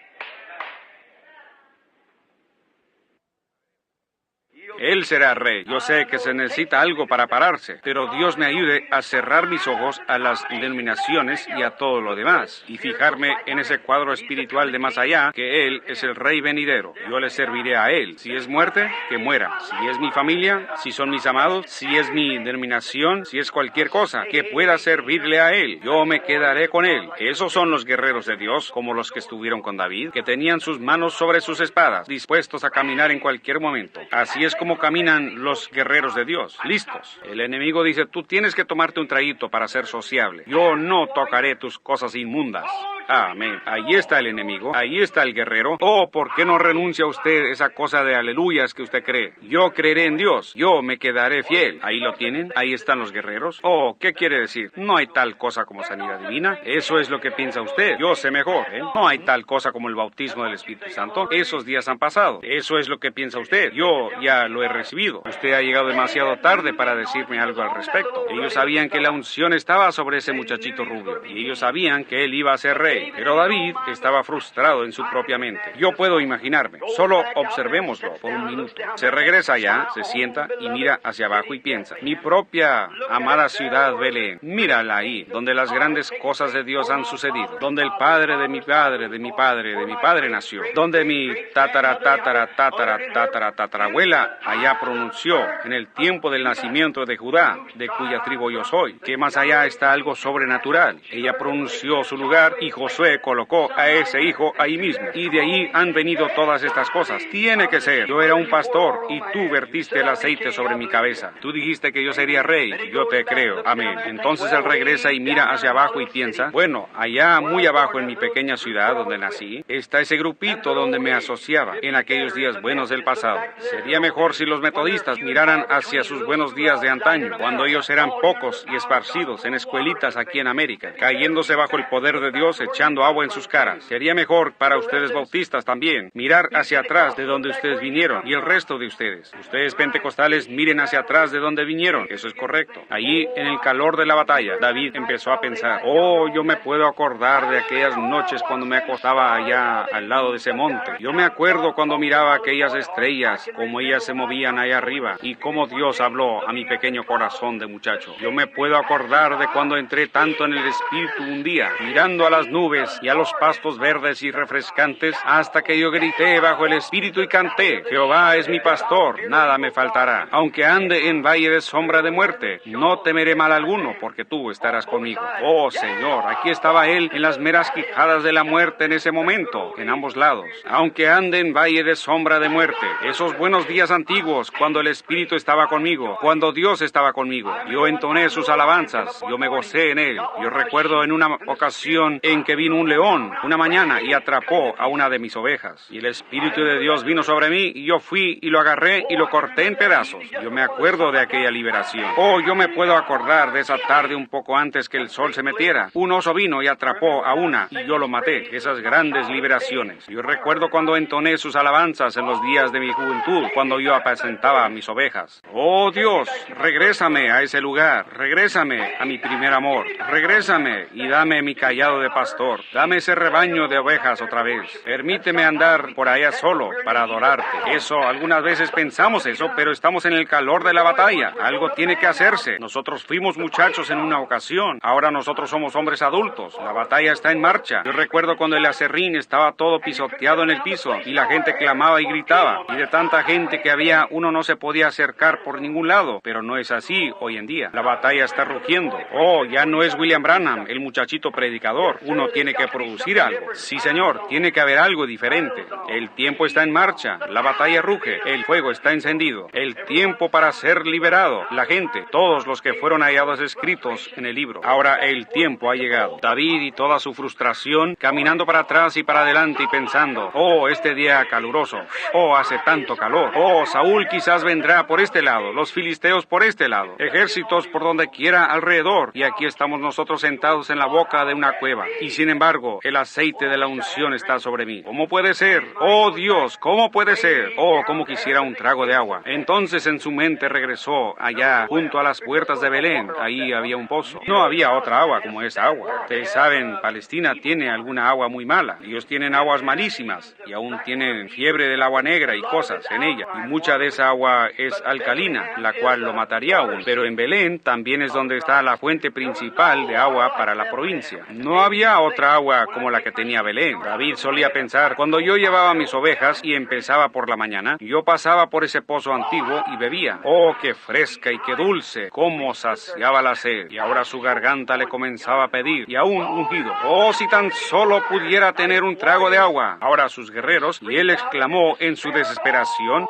Él será rey. Yo sé que se necesita algo para pararse, pero Dios me ayude a cerrar mis ojos a las denominaciones y a todo lo demás, y fijarme en ese cuadro espiritual de más allá, que Él es el rey venidero. Yo le serviré a Él. Si es muerte, que muera. Si es mi familia, si son mis amados, si es mi denominación, si es cualquier cosa, que pueda servirle a Él. Yo me quedaré con Él. Esos son los guerreros de Dios, como los que estuvieron con David, que tenían sus manos sobre sus espadas, dispuestos a caminar en cualquier momento. Así es como caminan los guerreros de Dios, listos. El enemigo dice, tú tienes que tomarte un traguito para ser sociable. Yo no tocaré tus cosas inmundas. Amén. Ahí está el enemigo, ahí está el guerrero. Oh, ¿por qué no renuncia usted esa cosa de aleluyas que usted cree? Yo creeré en Dios, yo me quedaré fiel. Ahí lo tienen, ahí están los guerreros. Oh, ¿qué quiere decir? No hay tal cosa como sanidad divina. Eso es lo que piensa usted. Yo sé mejor, ¿eh? No hay tal cosa como el bautismo del Espíritu Santo. Esos días han pasado. Eso es lo que piensa usted. Yo ya lo he recibido. Usted ha llegado demasiado tarde para decirme algo al respecto. Ellos sabían que la unción estaba sobre ese muchachito rubio, y ellos sabían que él iba a ser rey. Pero David estaba frustrado en su propia mente. Yo puedo imaginarme. Solo observémoslo por un minuto. Se regresa allá, se sienta y mira hacia abajo y piensa, mi propia amada ciudad Belén, mírala ahí, donde las grandes cosas de Dios han sucedido, donde el padre de mi padre, de mi padre, de mi padre nació, donde mi tatarabuela allá pronunció en el tiempo del nacimiento de Judá, de cuya tribu yo soy, que más allá está algo sobrenatural. Ella pronunció su lugar y Josué colocó a ese hijo ahí mismo, y de ahí han venido todas estas cosas. Tiene que ser. Yo era un pastor y tú vertiste el aceite sobre mi cabeza. Tú dijiste que yo sería rey. Yo te creo. Amén. Entonces él regresa y mira hacia abajo y piensa, bueno, allá muy abajo en mi pequeña ciudad donde nací, está ese grupito donde me asociaba en aquellos días buenos del pasado. Sería mejor si los metodistas miraran hacia sus buenos días de antaño, cuando ellos eran pocos y esparcidos en escuelitas aquí en América, cayéndose bajo el poder de Dios, echando agua en sus caras. Sería mejor para ustedes bautistas también mirar hacia atrás de donde ustedes vinieron y el resto de ustedes. Ustedes pentecostales miren hacia atrás de donde vinieron. Eso es correcto. Allí, en el calor de la batalla, David empezó a pensar, oh, yo me puedo acordar de aquellas noches cuando me acostaba allá al lado de ese monte. Yo me acuerdo cuando miraba aquellas estrellas, cómo ellas se movían allá arriba y cómo Dios habló a mi pequeño corazón de muchacho. Yo me puedo acordar de cuando entré tanto en el Espíritu un día, mirando a las nubes y a los pastos verdes y refrescantes, hasta que yo grité bajo el Espíritu y canté, Jehová es mi pastor, nada me faltará. Aunque ande en valle de sombra de muerte, no temeré mal alguno, porque tú estarás conmigo. Oh Señor, aquí estaba Él en las meras quijadas de la muerte en ese momento, en ambos lados. Aunque ande en valle de sombra de muerte, esos buenos días antiguos, cuando el Espíritu estaba conmigo, cuando Dios estaba conmigo, yo entoné sus alabanzas, yo me gocé en Él. Yo recuerdo en una ocasión en que vino un león, una mañana, y atrapó a una de mis ovejas. Y el Espíritu de Dios vino sobre mí, y yo fui y lo agarré y lo corté en pedazos. Yo me acuerdo de aquella liberación. Oh, yo me puedo acordar de esa tarde un poco antes que el sol se metiera. Un oso vino y atrapó a una, y yo lo maté. Esas grandes liberaciones. Yo recuerdo cuando entoné sus alabanzas en los días de mi juventud, cuando yo apacentaba a mis ovejas. Oh Dios, regrésame a ese lugar, regrésame a mi primer amor, regrésame y dame mi cayado de pastor, dame ese rebaño de ovejas otra vez. Permíteme andar por allá solo para adorarte. Eso, algunas veces pensamos eso, pero estamos en el calor de la batalla. Algo tiene que hacerse. Nosotros fuimos muchachos en una ocasión, ahora nosotros somos hombres adultos. La batalla está en marcha. Yo recuerdo cuando el aserrín estaba todo pisoteado en el piso y la gente clamaba y gritaba, y de tanta gente que había, uno no se podía acercar por ningún lado, pero no es así hoy en día. La batalla está rugiendo. Oh, ya no es William Branham, el muchachito predicador. Uno tiene que producir algo. Sí, señor, tiene que haber algo diferente. El tiempo está en marcha, la batalla ruge, el fuego está encendido, el tiempo para ser liberado, la gente, todos los que fueron hallados escritos en el libro. Ahora el tiempo ha llegado. David y toda su frustración, caminando para atrás y para adelante y pensando, oh, este día caluroso, oh, hace tanto calor, oh, Saúl quizás vendrá por este lado, los filisteos por este lado, ejércitos por donde quiera alrededor, y aquí estamos nosotros sentados en la boca de una cueva, y sin embargo, el aceite de la unción está sobre mí. ¿Cómo puede ser? Oh Dios, ¿cómo puede ser? Oh, cómo quisiera un trago de agua. Entonces en su mente regresó allá junto a las puertas de Belén. Ahí había un pozo. No había otra agua como esa agua. Ustedes saben, Palestina tiene alguna agua muy mala. Ellos tienen aguas malísimas y aún tienen fiebre del agua negra y cosas en ella. Y mucha de esa agua es alcalina, la cual lo mataría aún. Pero en Belén también es donde está la fuente principal de agua para la provincia. No había otra agua como la que tenía Belén. David solía pensar, cuando yo llevaba mis ovejas y empezaba por la mañana, yo pasaba por ese pozo antiguo y bebía. Oh, qué fresca y qué dulce, cómo saciaba la sed. Y ahora su garganta le comenzaba a pedir, y aún ungido. Oh, si tan solo pudiera tener un trago de agua. Ahora sus guerreros, y él exclamó en su desesperación,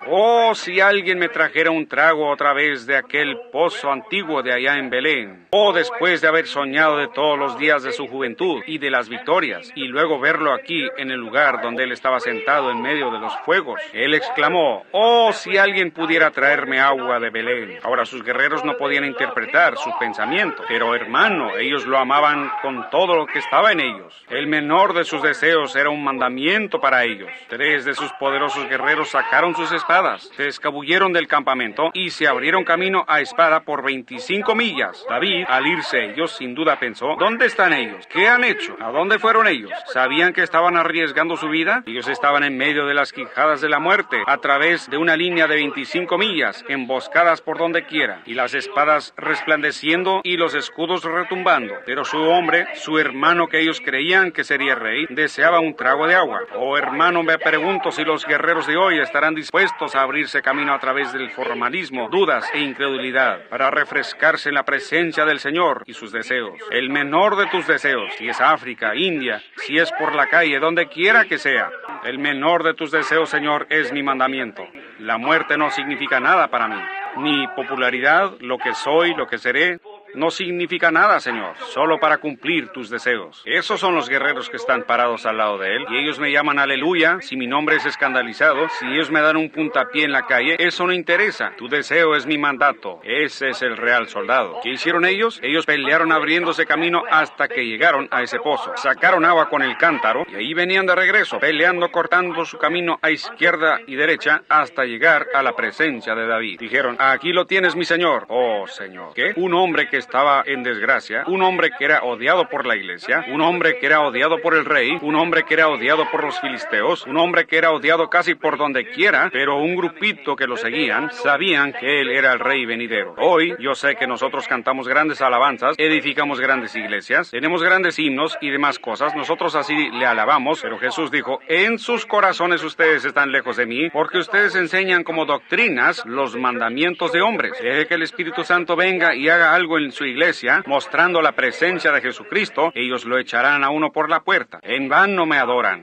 oh, si alguien me trajera un trago otra vez de aquel pozo antiguo de allá en Belén. Oh, después de haber soñado de todos los días de su juventud y de las victorias, y luego verlo aquí en el lugar donde él estaba sentado en medio de los fuegos. Él exclamó, oh, si alguien pudiera traerme agua de Belén. Ahora sus guerreros no podían interpretar su pensamiento, pero hermano, ellos lo amaban con todo lo que estaba en ellos. El menor de sus deseos era un mandamiento para ellos. 3 de sus poderosos guerreros sacaron sus espadas, se escabulleron del campamento y se abrieron camino a espada por 25 millas. David, al irse ellos, sin duda pensó, ¿dónde están ellos? ¿Qué han hecho? ¿A dónde fueron ellos? ¿Sabían que estaban arriesgando su vida? Ellos estaban en medio de las quijadas de la muerte, a través de una línea de 25 millas, emboscadas por donde quiera, y las espadas resplandeciendo y los escudos retumbando. Pero su hombre, su hermano que ellos creían que sería rey, deseaba un trago de agua. Oh, hermano, me pregunto si los guerreros de hoy estarán dispuestos a abrirse camino a través del formalismo, dudas e incredulidad, para refrescarse en la presencia del Señor y sus deseos. El menor de tus deseos, si es África, India, si es por la calle, donde quiera que sea, el menor de tus deseos, Señor, es mi mandamiento. La muerte no significa nada para mí, ni popularidad, lo que soy, lo que seré. no significa nada, Señor, solo para cumplir tus deseos. Esos son los guerreros que están parados al lado de Él, y ellos me llaman aleluya si mi nombre es escandalizado. Si ellos me dan un puntapié en la calle, eso no interesa. Tu deseo es mi mandato. Ese es el real soldado. ¿Qué hicieron ellos? Ellos pelearon abriéndose camino hasta que llegaron a ese pozo. Sacaron agua con el cántaro, y ahí venían de regreso, peleando, cortando su camino a izquierda y derecha hasta llegar a la presencia de David. Dijeron, aquí lo tienes, mi Señor. Oh, Señor. ¿Qué? Un hombre que estaba en desgracia, un hombre que era odiado por la iglesia, un hombre que era odiado por el rey, un hombre que era odiado por los filisteos, un hombre que era odiado casi por donde quiera, pero un grupito que lo seguían, sabían que él era el rey venidero. Hoy, yo sé que nosotros cantamos grandes alabanzas, edificamos grandes iglesias, tenemos grandes himnos y demás cosas, nosotros así le alabamos, pero Jesús dijo, en sus corazones ustedes están lejos de mí, porque ustedes enseñan como doctrinas los mandamientos de hombres. Deje que el Espíritu Santo venga y haga algo en su iglesia, mostrando la presencia de Jesucristo, ellos lo echarán a uno por la puerta. En vano me adoran,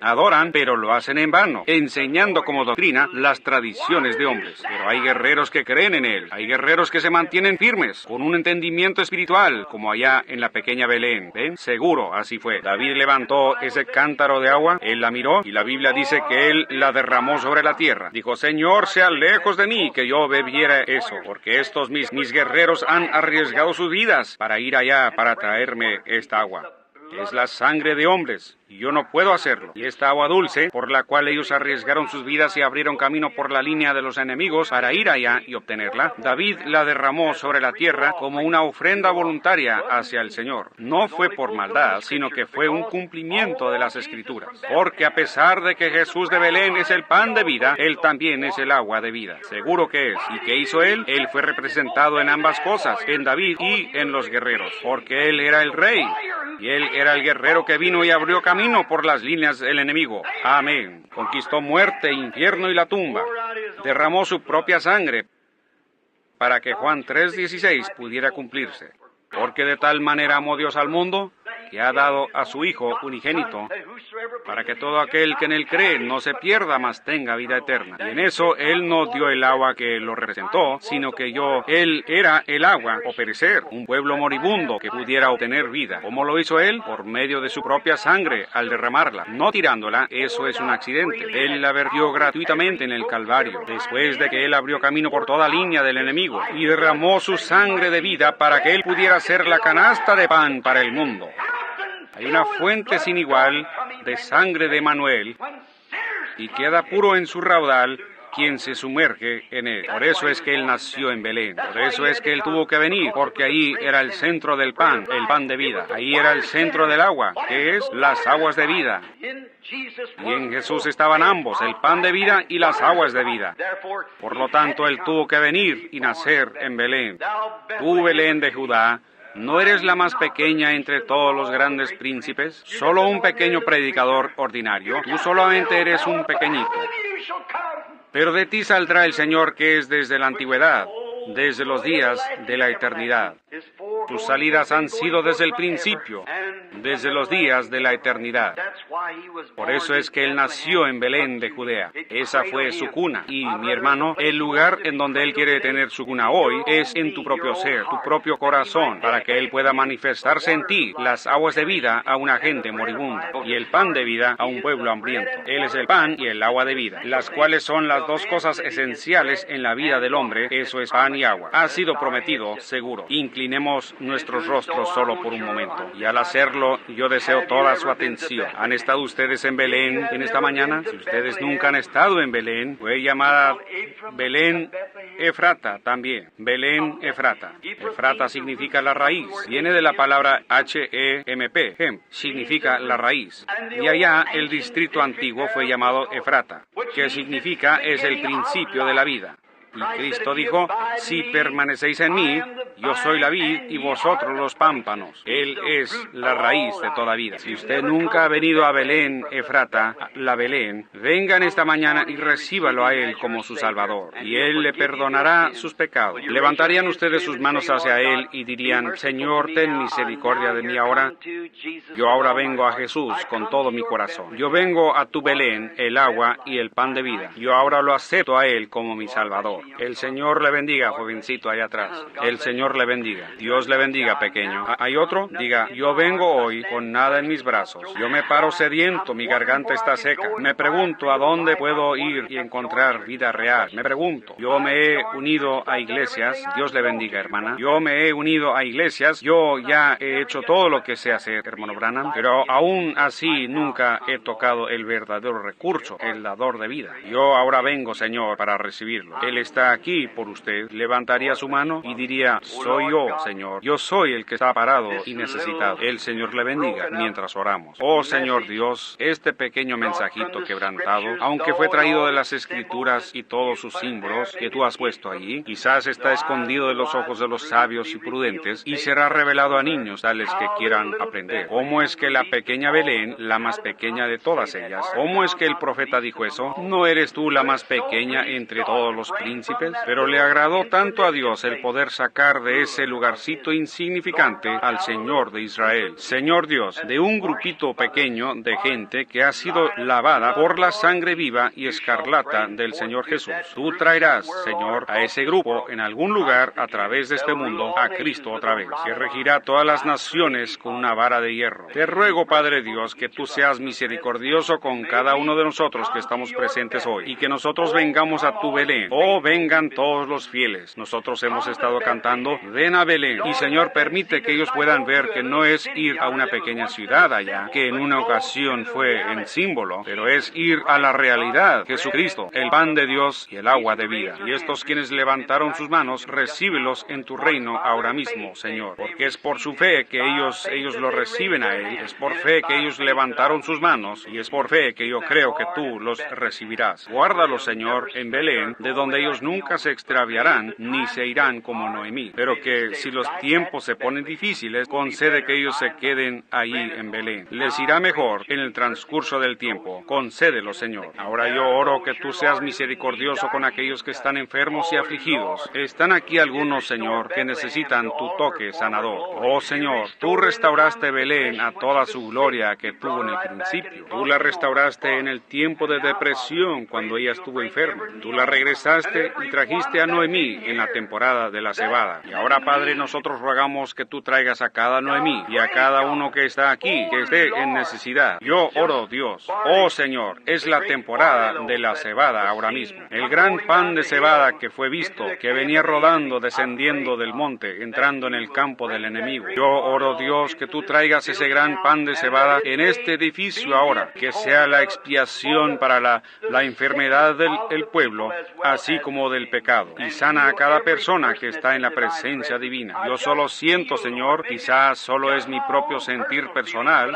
pero lo hacen en vano, enseñando como doctrina las tradiciones de hombres. Pero hay guerreros que creen en Él, hay guerreros que se mantienen firmes, con un entendimiento espiritual, como allá en la pequeña Belén. ¿Ven? Seguro, así fue. David levantó ese cántaro de agua, él la miró, y la Biblia dice que él la derramó sobre la tierra. Dijo, Señor, sea lejos de mí que yo bebiera eso, porque estos mis guerreros han arriesgado sus vidas para ir allá para traerme esta agua. Es la sangre de hombres, y yo no puedo hacerlo. Y esta agua dulce, por la cual ellos arriesgaron sus vidas y abrieron camino por la línea de los enemigos para ir allá y obtenerla, David la derramó sobre la tierra como una ofrenda voluntaria hacia el Señor. No fue por maldad, sino que fue un cumplimiento de las Escrituras. Porque a pesar de que Jesús de Belén es el pan de vida, Él también es el agua de vida. Seguro que es. ¿Y qué hizo Él? Él fue representado en ambas cosas, en David y en los guerreros, porque Él era el rey, y Él era el guerrero que vino y abrió camino por las líneas del enemigo. Amén. Conquistó muerte, infierno y la tumba. Derramó su propia sangre para que Juan 3:16 pudiera cumplirse. Porque de tal manera amó Dios al mundo, que ha dado a su Hijo unigénito, para que todo aquel que en Él cree no se pierda, mas tenga vida eterna. Y en eso Él no dio el agua que lo representó, sino que Él era el agua o perecer, un pueblo moribundo que pudiera obtener vida. ¿Cómo lo hizo Él? Por medio de su propia sangre, al derramarla, no tirándola. Eso es un accidente. Él la vertió gratuitamente en el Calvario, después de que Él abrió camino por toda línea del enemigo, y derramó su sangre de vida para que Él pudiera ser la canasta de pan para el mundo. Hay una fuente sin igual de sangre de Emanuel, y queda puro en su raudal quien se sumerge en él. Por eso es que Él nació en Belén. Por eso es que Él tuvo que venir, porque ahí era el centro del pan, el pan de vida. Ahí era el centro del agua, que es las aguas de vida. Y en Jesús estaban ambos, el pan de vida y las aguas de vida. Por lo tanto, Él tuvo que venir y nacer en Belén. Tú, Belén de Judá, ¿no eres la más pequeña entre todos los grandes príncipes? Solo un pequeño predicador ordinario. Tú solamente eres un pequeñito. Pero de ti saldrá el Señor que es desde la antigüedad, desde los días de la eternidad. Tus salidas han sido desde el principio, desde los días de la eternidad. Por eso es que Él nació en Belén de Judea. Esa fue su cuna. Y, mi hermano, el lugar en donde Él quiere tener su cuna hoy es en tu propio ser, tu propio corazón, para que Él pueda manifestarse en ti las aguas de vida a una gente moribunda y el pan de vida a un pueblo hambriento. Él es el pan y el agua de vida, las cuales son las dos cosas esenciales en la vida del hombre. Eso es pan y agua. Ha sido prometido, seguro. Inclinemos nuestros rostros solo por un momento. Y al hacerlo, yo deseo toda su atención. ¿Han estado ustedes en Belén en esta mañana? Si ustedes nunca han estado en Belén, fue llamada Belén Efrata también. Belén Efrata. Efrata significa la raíz. Viene de la palabra H-E-M-P. Hem, significa la raíz. Y allá el distrito antiguo fue llamado Efrata, que significa es el principio de la vida. Y Cristo dijo, si permanecéis en mí, yo soy la vid y vosotros los pámpanos. Él es la raíz de toda vida. Si usted nunca ha venido a Belén, Efrata, la Belén, vengan esta mañana y recíbalo a Él como su Salvador. Y Él le perdonará sus pecados. Levantarían ustedes sus manos hacia Él y dirían, Señor, ten misericordia de mí ahora. Yo ahora vengo a Jesús con todo mi corazón. Yo vengo a tu Belén, el agua y el pan de vida. Yo ahora lo acepto a Él como mi Salvador. favor. El Señor le bendiga, jovencito allá atrás. El Señor le bendiga. Dios le bendiga, pequeño. ¿Hay otro? Diga, yo vengo hoy con nada en mis brazos. Yo me paro sediento, mi garganta está seca. Me pregunto a dónde puedo ir y encontrar vida real. Me pregunto. Yo me he unido a iglesias. Dios le bendiga, hermana. Yo me he unido a iglesias. Yo ya he hecho todo lo que sé hacer, hermano Branham, pero aún así nunca he tocado el verdadero recurso, el dador de vida. Yo ahora vengo, Señor, para recibirlo. Él está aquí por usted. Levantaría su mano y diría, soy yo, Señor. Yo soy el que está parado y necesitado. El Señor le bendiga mientras oramos. Oh, Señor Dios, este pequeño mensajito quebrantado, aunque fue traído de las Escrituras y todos sus símbolos que tú has puesto allí, quizás está escondido de los ojos de los sabios y prudentes y será revelado a niños tales que quieran aprender. ¿Cómo es que la pequeña Belén, la más pequeña de todas ellas, cómo es que el profeta dijo eso? ¿No eres tú la más pequeña entre todos los príncipes? Pero le agradó tanto a Dios el poder sacar de ese lugarcito insignificante al Señor de Israel. Señor Dios, de un grupito pequeño de gente que ha sido lavada por la sangre viva y escarlata del Señor Jesús. Tú traerás, Señor, a ese grupo en algún lugar a través de este mundo a Cristo otra vez, que regirá todas las naciones con una vara de hierro. Te ruego, Padre Dios, que tú seas misericordioso con cada uno de nosotros que estamos presentes hoy y que nosotros vengamos a tu Belén. Oh, vengan todos los fieles. Nosotros hemos estado cantando, ven a Belén. Y Señor, permite que ellos puedan ver que no es ir a una pequeña ciudad allá, que en una ocasión fue en símbolo, pero es ir a la realidad, Jesucristo, el pan de Dios y el agua de vida. Y estos quienes levantaron sus manos, recíbelos en tu reino ahora mismo, Señor, porque es por su fe que ellos lo reciben a Él, es por fe que ellos levantaron sus manos, y es por fe que yo creo que tú los recibirás. Guárdalos, Señor, en Belén, de donde ellos nunca se extraviarán, ni se irán como Noemí, pero que si los tiempos se ponen difíciles, concede que ellos se queden ahí en Belén. Les irá mejor en el transcurso del tiempo. Concédelo, Señor. Ahora yo oro que tú seas misericordioso con aquellos que están enfermos y afligidos. Están aquí algunos, Señor, que necesitan tu toque sanador. Oh, Señor, tú restauraste Belén a toda su gloria que tuvo en el principio. Tú la restauraste en el tiempo de depresión cuando ella estuvo enferma. Tú la regresaste y trajiste a Noemí en la temporada de la cebada. Y ahora, Padre, nosotros rogamos que tú traigas a cada Noemí y a cada uno que está aquí, que esté en necesidad. Yo oro, Dios. Oh, Señor, es la temporada de la cebada ahora mismo. El gran pan de cebada que fue visto, que venía rodando, descendiendo del monte, entrando en el campo del enemigo. Yo oro, Dios, que tú traigas ese gran pan de cebada en este edificio ahora, que sea la expiación para la enfermedad del pueblo, así como del pecado, y sana a cada persona que está en la presencia divina. Yo solo siento, Señor, quizás solo es mi propio sentir personal,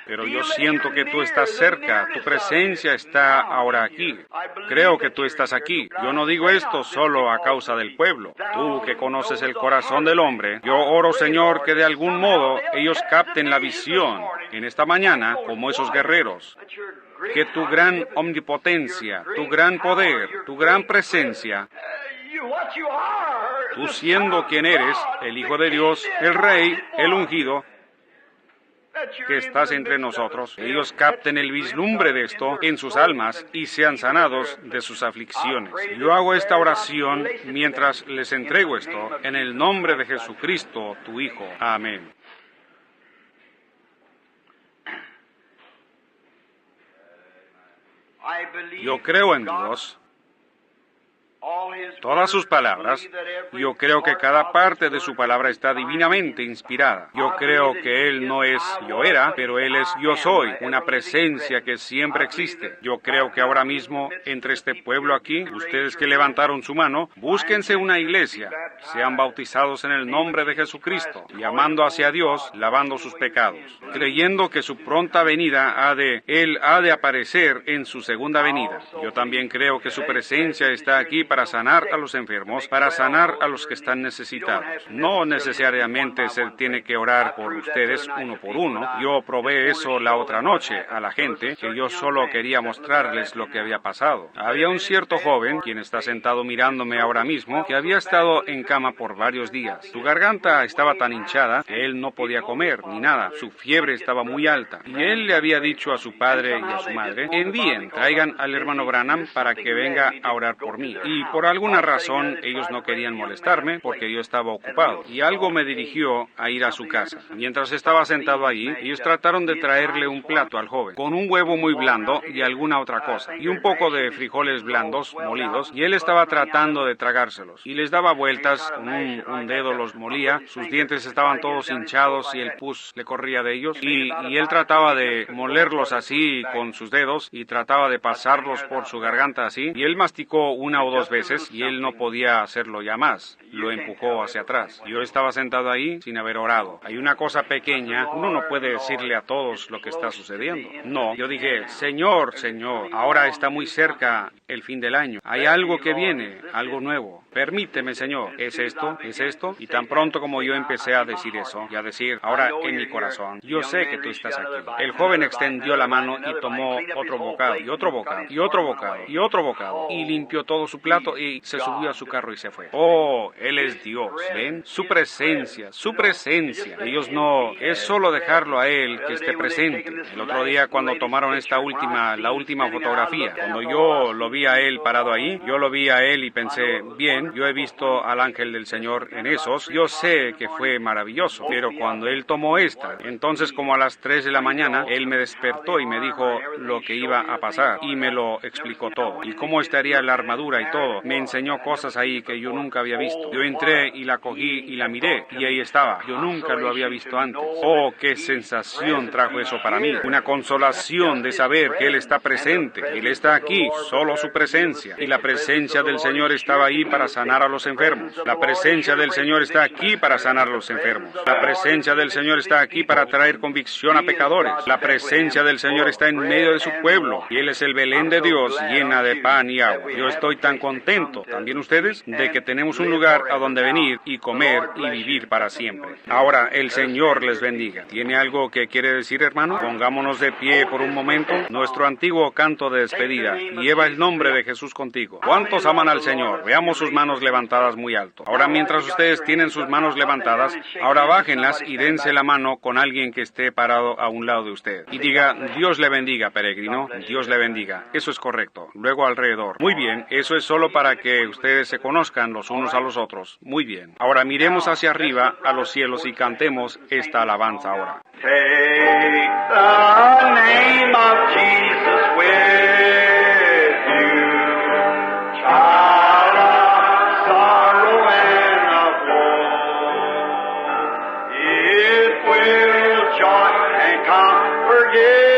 pero yo siento que tú estás cerca, tu presencia está ahora aquí. Creo que tú estás aquí. Yo no digo esto solo a causa del pueblo. Tú que conoces el corazón del hombre, yo oro, Señor, que de algún modo ellos capten la visión en esta mañana como esos guerreros. Que tu gran omnipotencia, tu gran poder, tu gran presencia, tú siendo quien eres, el Hijo de Dios, el Rey, el ungido, que estás entre nosotros, ellos capten el vislumbre de esto en sus almas y sean sanados de sus aflicciones. Yo hago esta oración mientras les entrego esto en el nombre de Jesucristo, tu Hijo. Amén. Yo creo en Dios. Todas sus palabras, yo creo que cada parte de su palabra está divinamente inspirada. Yo creo que Él no es yo era, pero Él es yo soy, una presencia que siempre existe. Yo creo que ahora mismo, entre este pueblo aquí, ustedes que levantaron su mano, búsquense una iglesia, sean bautizados en el nombre de Jesucristo, llamando hacia Dios, lavando sus pecados, creyendo que su pronta venida Él ha de aparecer en su segunda venida. Yo también creo que su presencia está aquí para sanar a los enfermos, para sanar a los que están necesitados. No necesariamente se tiene que orar por ustedes uno por uno. Yo probé eso la otra noche a la gente, que yo solo quería mostrarles lo que había pasado. Había un cierto joven, quien está sentado mirándome ahora mismo, que había estado en cama por varios días. Su garganta estaba tan hinchada que él no podía comer ni nada. Su fiebre estaba muy alta. Y él le había dicho a su padre y a su madre, traigan al hermano Branham para que venga a orar por mí. Y Y por alguna razón ellos no querían molestarme porque yo estaba ocupado. Y algo me dirigió a ir a su casa. Mientras estaba sentado allí, ellos trataron de traerle un plato al joven, con un huevo muy blando y alguna otra cosa, y un poco de frijoles blandos molidos, y él estaba tratando de tragárselos. Y les daba vueltas, con un dedo los molía, sus dientes estaban todos hinchados y el pus le corría de ellos, y él trataba de molerlos así con sus dedos, y trataba de pasarlos por su garganta así, y él masticó una o dos veces, y él no podía hacerlo ya más. Lo empujó hacia atrás. Yo estaba sentado ahí sin haber orado. Hay una cosa pequeña, uno no puede decirle a todos lo que está sucediendo. No, yo dije, Señor, Señor, ahora está muy cerca el fin del año. Hay algo que viene, algo nuevo. Permíteme, Señor. ¿Es esto? ¿Es esto? Y tan pronto como yo empecé a decir eso, y a decir, ahora en mi corazón, yo sé que tú estás aquí. El joven extendió la mano y tomó otro bocado, y otro bocado, y otro bocado, y otro bocado, y limpió todo su plato y se subió a su carro y se fue. Oh, Él es Dios. ¿Ven? Su presencia, su presencia. Ellos no, es solo dejarlo a Él que esté presente. El otro día cuando tomaron la última fotografía, cuando yo lo vi a Él parado ahí, yo lo vi a Él y pensé, bien, yo he visto al ángel del Señor en esos, yo sé que fue maravilloso, pero cuando Él tomó esta, entonces como a las 3 de la mañana, Él me despertó y me dijo lo que iba a pasar y me lo explicó todo y cómo estaría la armadura y todo. Me enseñó cosas ahí que yo nunca había visto. Yo entré y la cogí y la miré y ahí estaba. Yo nunca lo había visto antes. Oh, qué sensación trajo eso para mí. Una consolación de saber que Él está presente. Él está aquí, solo su presencia. Y la presencia del Señor estaba ahí para sanar a los enfermos. La presencia del Señor está aquí para sanar a los enfermos. La presencia del Señor está aquí para traer convicción a pecadores. La presencia del Señor está en medio de su pueblo. Y Él es el Belén de Dios, llena de pan y agua. Yo estoy tan contento, también ustedes, de que tenemos un lugar a donde venir y comer y vivir para siempre. Ahora, el Señor les bendiga. ¿Tiene algo que quiere decir, hermano? Pongámonos de pie por un momento. Nuestro antiguo canto de despedida. Lleva el nombre de Jesús contigo. ¿Cuántos aman al Señor? Veamos sus manos levantadas muy alto. Ahora, mientras ustedes tienen sus manos levantadas, ahora bájenlas y dense la mano con alguien que esté parado a un lado de usted. Y diga, Dios le bendiga, peregrino. Dios le bendiga. Eso es correcto. Luego alrededor. Muy bien, eso es solo para que ustedes se conozcan los unos a los otros. Muy bien. Ahora miremos hacia arriba a los cielos y cantemos esta alabanza ahora. Take the name of Jesus with you, child of sorrow and of woe. It will joy and comfort give.